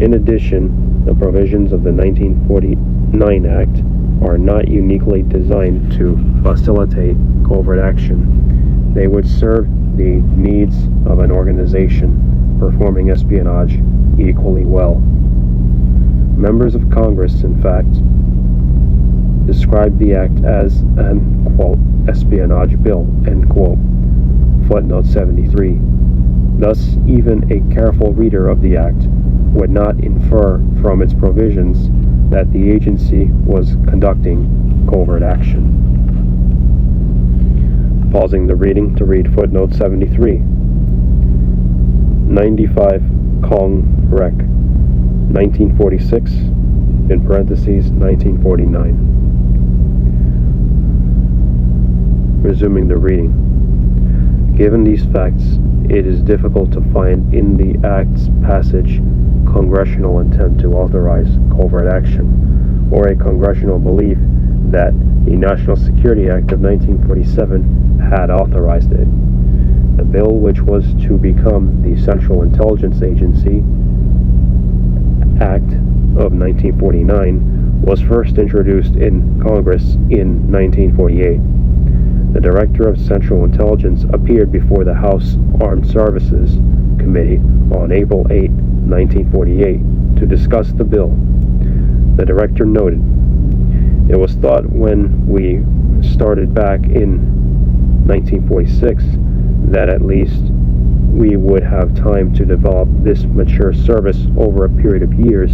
S2: In addition, the provisions of the 1949 Act are not uniquely designed to facilitate covert action. They would serve the needs of an organization performing espionage equally well. Members of Congress, in fact, described the act as an, quote, espionage bill, end quote, footnote 73. Thus, even a careful reader of the act would not infer from its provisions that the agency was conducting covert action. Pausing the reading to read footnote 73. 95 Cong Rec. 1946, in parentheses, 1949. Resuming the reading. Given these facts, it is difficult to find in the Act's passage congressional intent to authorize covert action, or a congressional belief that the National Security Act of 1947 had authorized it. The bill, which was to become the Central Intelligence Agency Act of 1949, was first introduced in Congress in 1948. The Director of Central Intelligence appeared before the House Armed Services Committee on April 8, 1948, to discuss the bill. The Director noted, "It was thought when we started back in 1946 that at least we would have time to develop this mature service over a period of years.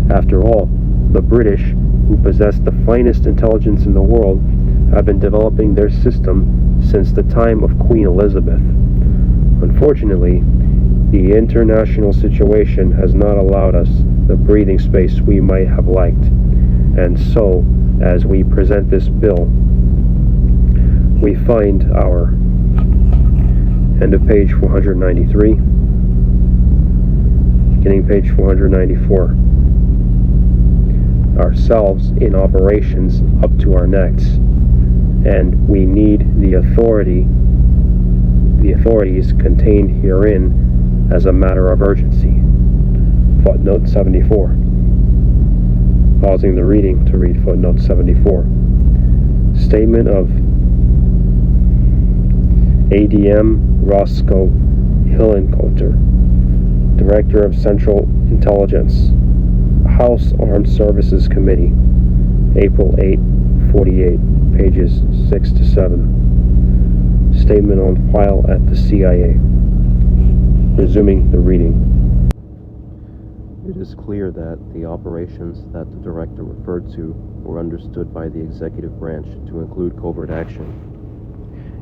S2: After all, the British, who possess the finest intelligence in the world, have been developing their system since the time of Queen Elizabeth. Unfortunately, the international situation has not allowed us the breathing space we might have liked, and so, as we present this bill, we find our..." End of page 493, beginning page 494. ourselves in operations up to our necks, and we need the authorities contained herein as a matter of urgency. Footnote 74. Pausing the reading to read footnote 74. Statement of ADM Roscoe Hillenkotter, Director of Central Intelligence, House Armed Services Committee, April 8, 48, pages 6 to 7. Statement on file at the CIA. Resuming the reading. It is clear that the operations that the director referred to were understood by the executive branch to include covert action.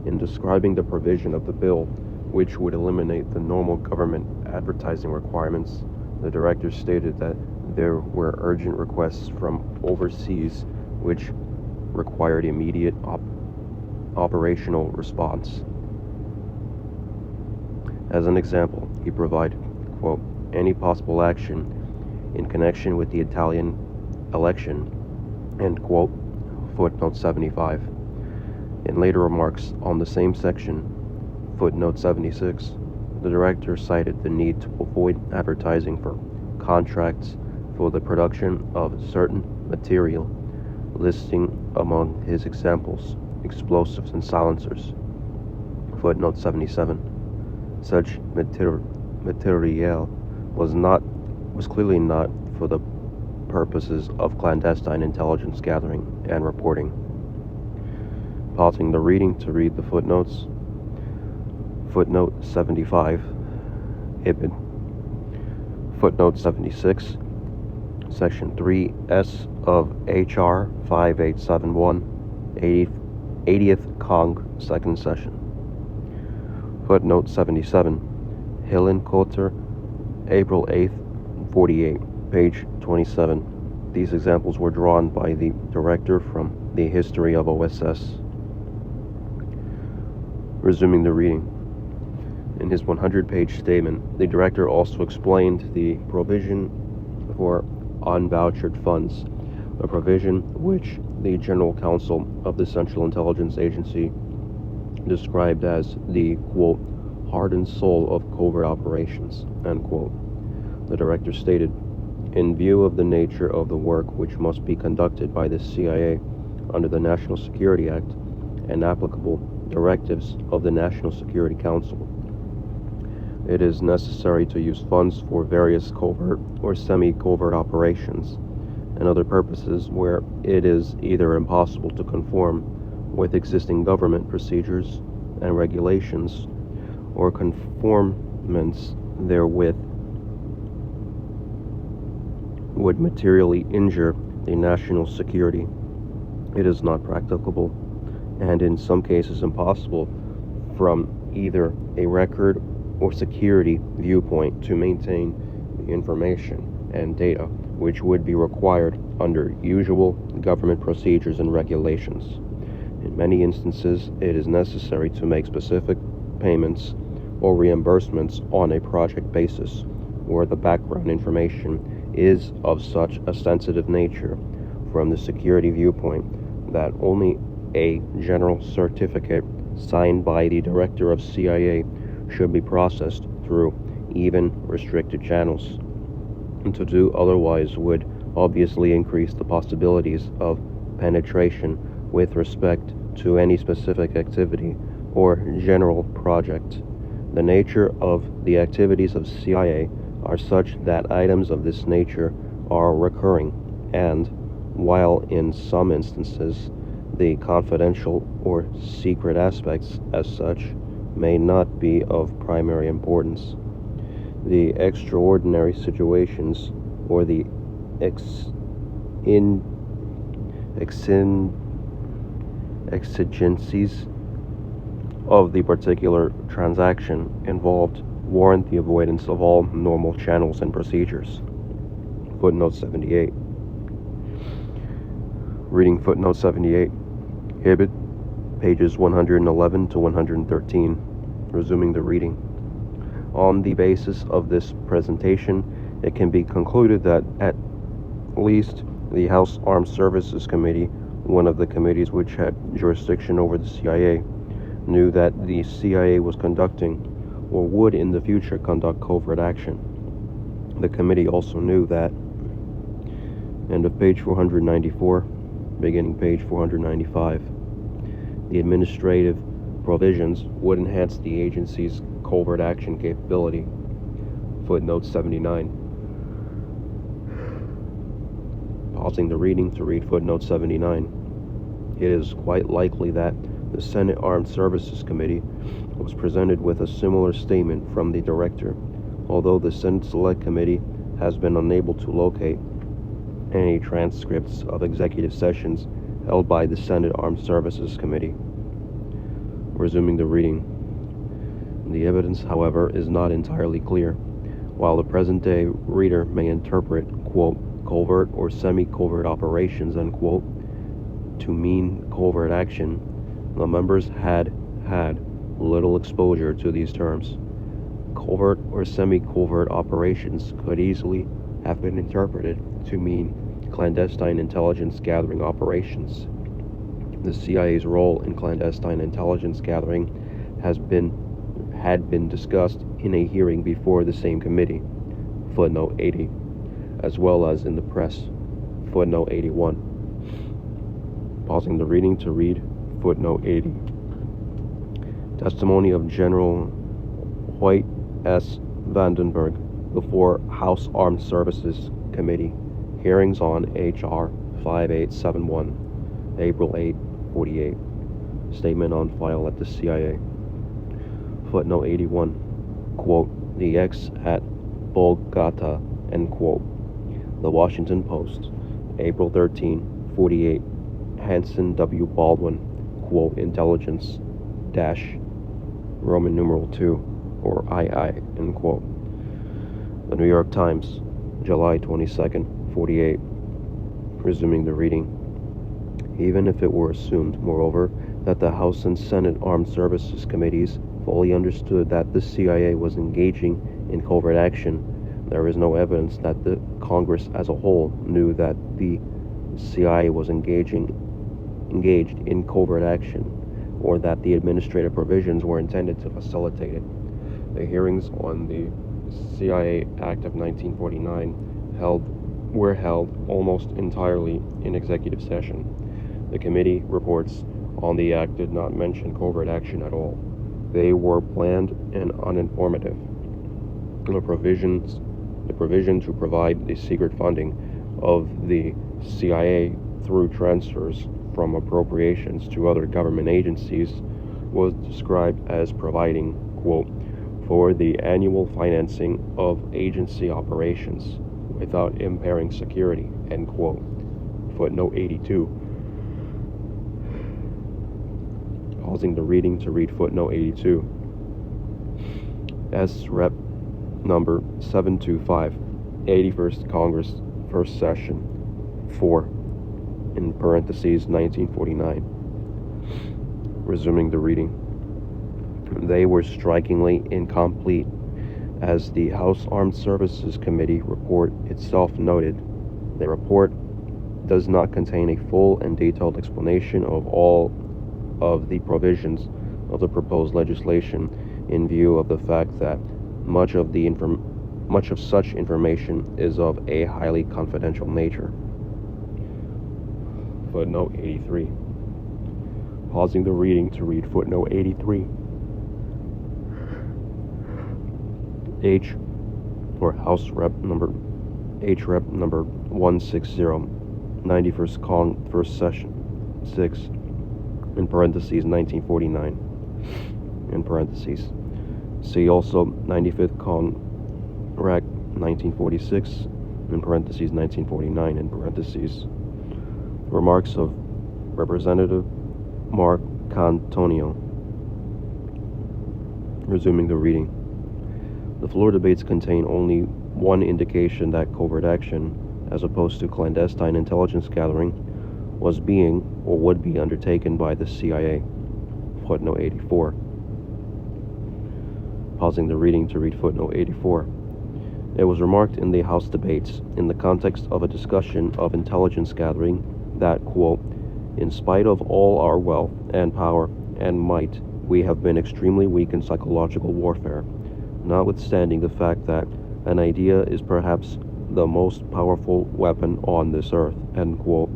S2: In describing the provision of the bill, which would eliminate the normal government advertising requirements, the director stated that there were urgent requests from overseas which required immediate operational response. As an example, he provided, quote, any possible action in connection with the Italian election, end quote, footnote 75. In later remarks on the same section, footnote 76, the director cited the need to avoid advertising for contracts for the production of certain material, listing among his examples explosives and silencers. Footnote 77. Such material was clearly not for the purposes of clandestine intelligence gathering and reporting. Pausing the reading to read the footnotes. Footnote 75. Ibid. Footnote 76. Section 3S of H.R. 5871, 80th Cong. Second Session. Footnote 77. Hillenkotter, April 8th, 48, page 27. These examples were drawn by the director from the History of OSS. Resuming the reading. In his 100-page statement, the director also explained the provision for unvouchered funds, a provision which the General Counsel of the Central Intelligence Agency described as the, quote, heart and soul of covert operations, end quote. The director stated, in view of the nature of the work which must be conducted by the CIA under the National Security Act and applicable directives of the National Security Council, it is necessary to use funds for various covert or semi-covert operations and other purposes where it is either impossible to conform with existing government procedures and regulations or conformance therewith would materially injure the national security. It is not practicable, and in some cases impossible, from either a record or security viewpoint to maintain the information and data which would be required under usual government procedures and regulations. In many instances, it is necessary to make specific payments or reimbursements on a project basis where the background information is of such a sensitive nature from the security viewpoint that only a general certificate signed by the director of CIA should be processed through even restricted channels. And to do otherwise would obviously increase the possibilities of penetration with respect to any specific activity or general project. The nature of the activities of CIA are such that items of this nature are recurring, and while in some instances the confidential or secret aspects as such may not be of primary importance, the extraordinary situations or the exigencies of the particular transaction involved warrant the avoidance of all normal channels and procedures. Footnote 78. Reading footnote 78. Ibid, pages 111 to 113. Resuming the reading. On the basis of this presentation, it can be concluded that at least The House Armed Services Committee, one of the committees which had jurisdiction over the CIA, knew that the CIA was conducting or would in the future conduct covert action. The committee also knew that, end of page 494, beginning page 495, the administrative provisions would enhance the agency's covert action capability. Footnote 79. Pausing the reading to read footnote 79. It is quite likely that the Senate Armed Services Committee was presented with a similar statement from the director, although the Senate Select Committee has been unable to locate any transcripts of executive sessions held by the Senate Armed Services Committee. Resuming the reading. The evidence, however, is not entirely clear. While the present-day reader may interpret, quote, covert or semi-covert operations, unquote, to mean covert action, the members had little exposure to these terms. Covert or semi-covert operations could easily have been interpreted to mean clandestine intelligence gathering operations. The CIA's role in clandestine intelligence gathering had been discussed in a hearing before the same committee, footnote 80, as well as in the press, footnote 81. Pausing the reading to read footnote 80. Testimony of General Hoyt S. Vandenberg before House Armed Services Committee, hearings on H.R. 5871, April 8, 48. Statement on file at the CIA. Footnote 81. Quote, the X at Bogota, end quote. The Washington Post, April 13, 48. Hanson W. Baldwin, quote, intelligence, dash, Roman numeral 2, or II, end quote. The New York Times, July 22nd, 48. Resuming the reading. Even if it were assumed, moreover, that the House and Senate Armed Services Committees fully understood that the CIA was engaging in covert action, there is no evidence that the Congress as a whole knew that the CIA was engaged in covert action, or that the administrative provisions were intended to facilitate it. The hearings on the CIA Act of 1949 were held almost entirely in executive session. The committee reports on the act did not mention covert action at all. They were bland and uninformative. The provision to provide the secret funding of the CIA through transfers from appropriations to other government agencies was described as providing, quote, for the annual financing of agency operations without impairing security, end quote. Footnote 82. Pausing the reading to read footnote 82. S. Rep. Number 725, 81st Congress, 1st Session, 4, in parentheses, 1949. Resuming the reading. They were strikingly incomplete. As the House Armed Services Committee report itself noted, the report does not contain a full and detailed explanation of all of the provisions of the proposed legislation in view of the fact that much of such information is of a highly confidential nature. Footnote 83. Pausing the reading to read footnote 83. H for House Rep number 160, 91st Cong, 1st Session, 6, in parentheses, 1949, in parentheses. See also 95th Cong, Rec, 1946, in parentheses, 1949, in parentheses. Remarks of Representative Mark Cantonio. Resuming the reading. The floor debates contain only one indication that covert action, as opposed to clandestine intelligence gathering, was being or would be undertaken by the CIA. Footnote 84. Pausing the reading to read footnote 84. It was remarked in the House debates, in the context of a discussion of intelligence gathering, that, quote, in spite of all our wealth and power and might, we have been extremely weak in psychological warfare, notwithstanding the fact that an idea is perhaps the most powerful weapon on this earth, end quote.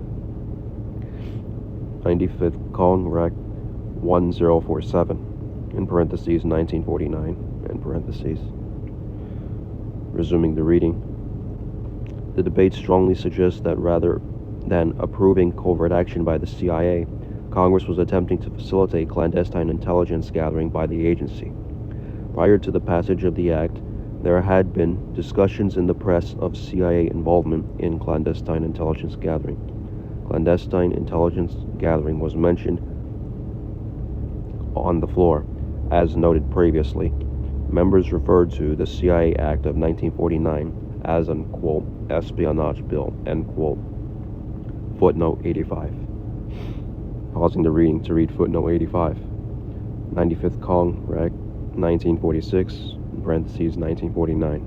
S2: 95th Cong Rec 1047, in parentheses 1949, end parentheses. Resuming the reading. The debate strongly suggests that rather than approving covert action by the CIA, Congress was attempting to facilitate clandestine intelligence gathering by the agency. Prior to the passage of the act, there had been discussions in the press of CIA involvement in clandestine intelligence gathering. Clandestine intelligence gathering was mentioned on the floor, as noted previously. Members referred to the CIA Act of 1949 as an, quote, espionage bill, end quote. Footnote 85. Pausing the reading to read footnote 85. 95th Cong Rec 1946, in parentheses 1949.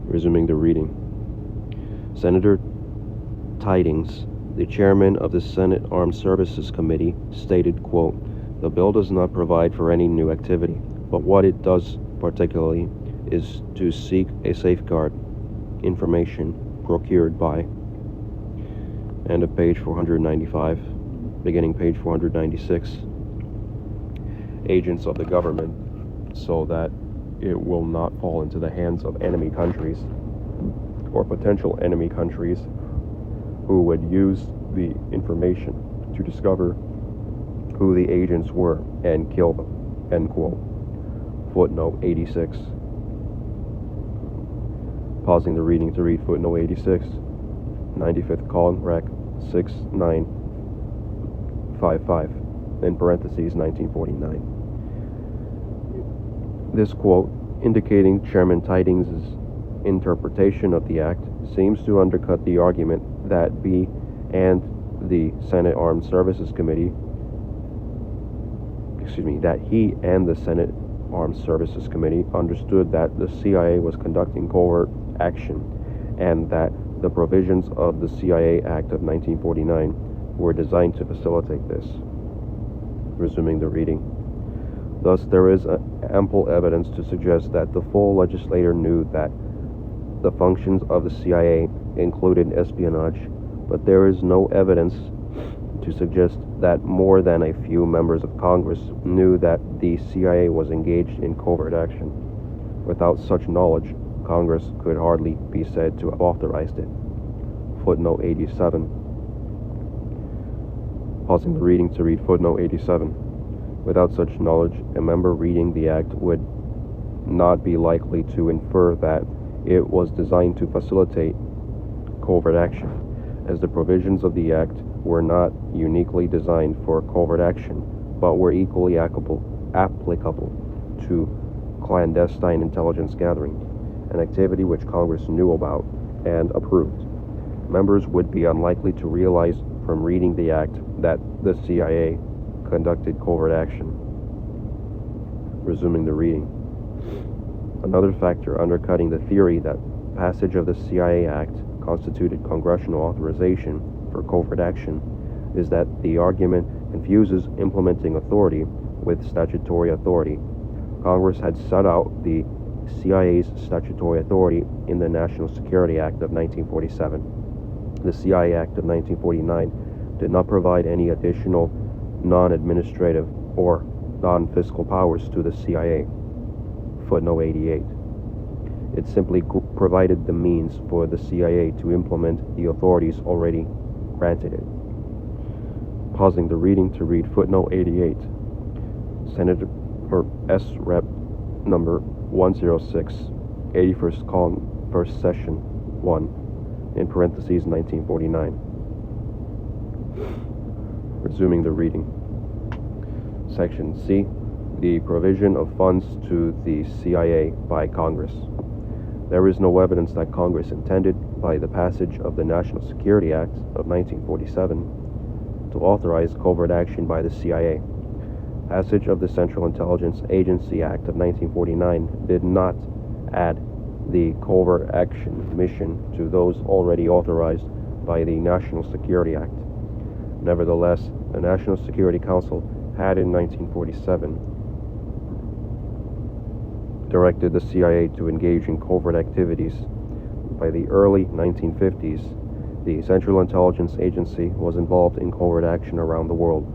S2: Resuming the reading. Senator Tidings, the chairman of the Senate Armed Services Committee, stated, quote, the bill does not provide for any new activity, but what it does particularly is to seek a safeguard information procured by, end of page 495, beginning page 496, agents of the government, so that it will not fall into the hands of enemy countries or potential enemy countries who would use the information to discover who the agents were and kill them, end quote. Footnote 86. Pausing the reading to read footnote 86. 95th Cong Rec 6955, in parentheses 1949. This quote, indicating Chairman Tidings' interpretation of the act, seems to undercut the argument that he and the Senate Armed Services Committee understood that the CIA was conducting covert action and that the provisions of the CIA Act of 1949 were designed to facilitate this. Resuming the reading. Thus, there is ample evidence to suggest that the full legislature knew that the functions of the CIA included espionage, but there is no evidence to suggest that more than a few members of Congress knew that the CIA was engaged in covert action. Without such knowledge, Congress could hardly be said to have authorized it. Footnote 87. Pausing the reading to read footnote 87. Without such knowledge, a member reading the act would not be likely to infer that it was designed to facilitate covert action, as the provisions of the act were not uniquely designed for covert action, but were equally applicable to clandestine intelligence gathering, an activity which Congress knew about and approved. Members would be unlikely to realize from reading the act that the CIA conducted covert action. Resuming the reading. Another factor undercutting the theory that passage of the CIA Act constituted congressional authorization for covert action is that the argument confuses implementing authority with statutory authority. Congress had set out the CIA's statutory authority in the National Security Act of 1947. The CIA Act of 1949 did not provide any additional non-administrative or non-fiscal powers to the CIA. Footnote 88. It simply provided the means for the CIA to implement the authorities already granted it. Pausing the reading to read footnote 88. Senator S. Rep. number 106, 81st Cong, 1st Session 1, in parentheses 1949. Resuming the reading. Section C. The provision of funds to the CIA by Congress. There is no evidence that Congress intended, by the passage of the National Security Act of 1947, to authorize covert action by the CIA. Passage of the Central Intelligence Agency Act of 1949 did not add the covert action mission to those already authorized by the National Security Act. Nevertheless, the National Security Council had in 1947 directed the CIA to engage in covert activities. By the early 1950s, the Central Intelligence Agency was involved in covert action around the world.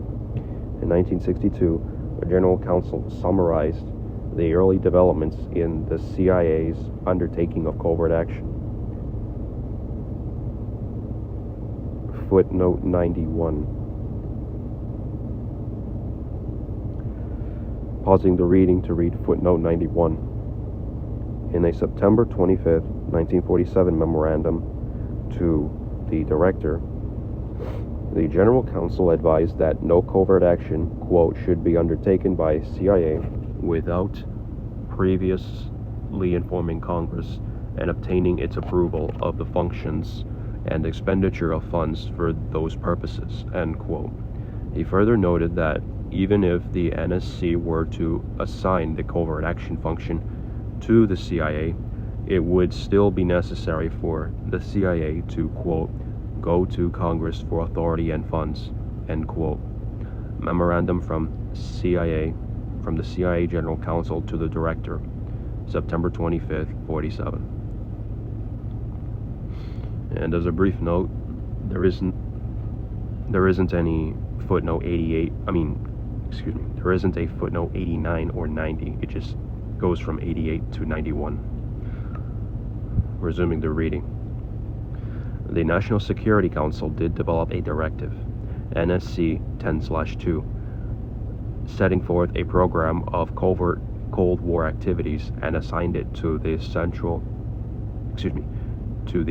S2: In 1962, the General Counsel summarized the early developments in the CIA's undertaking of covert action. Footnote 91. Pausing the reading to read footnote 91. In a September 25, 1947 memorandum to the Director, the General Counsel advised that no covert action, quote, should be undertaken by CIA without previously informing Congress and obtaining its approval of the functions and expenditure of funds for those purposes, end quote. He further noted that even if the NSC were to assign the covert action function to the CIA, it would still be necessary for the CIA to, quote, go to Congress for authority and funds, end quote. Memorandum from the CIA General Counsel to the Director, September 25th, 47. And as a brief note, there isn't any footnote 88, there isn't a footnote 89 or 90, it just goes from 88 to 91. Resuming the reading. The National Security Council did develop a directive, NSC 10/2, setting forth a program of covert Cold War activities and assigned it to the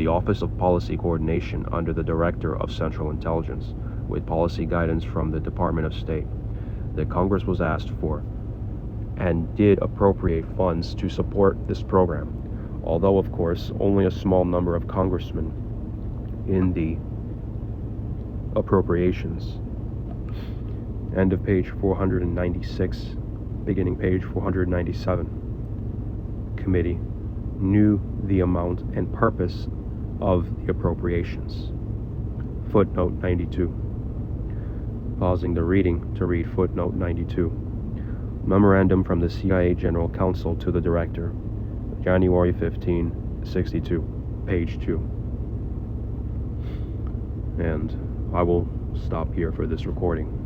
S2: Office of Policy Coordination under the Director of Central Intelligence, with policy guidance from the Department of State. The Congress was asked for and did appropriate funds to support this program, although of course only a small number of congressmen in the appropriations. End of page 496, beginning page 497. Committee knew the amount and purpose of the appropriations. Footnote 92. Pausing the reading to read footnote 92. Memorandum from the CIA General Counsel to the Director, January 15, 62, page 2. And I will stop here for this recording.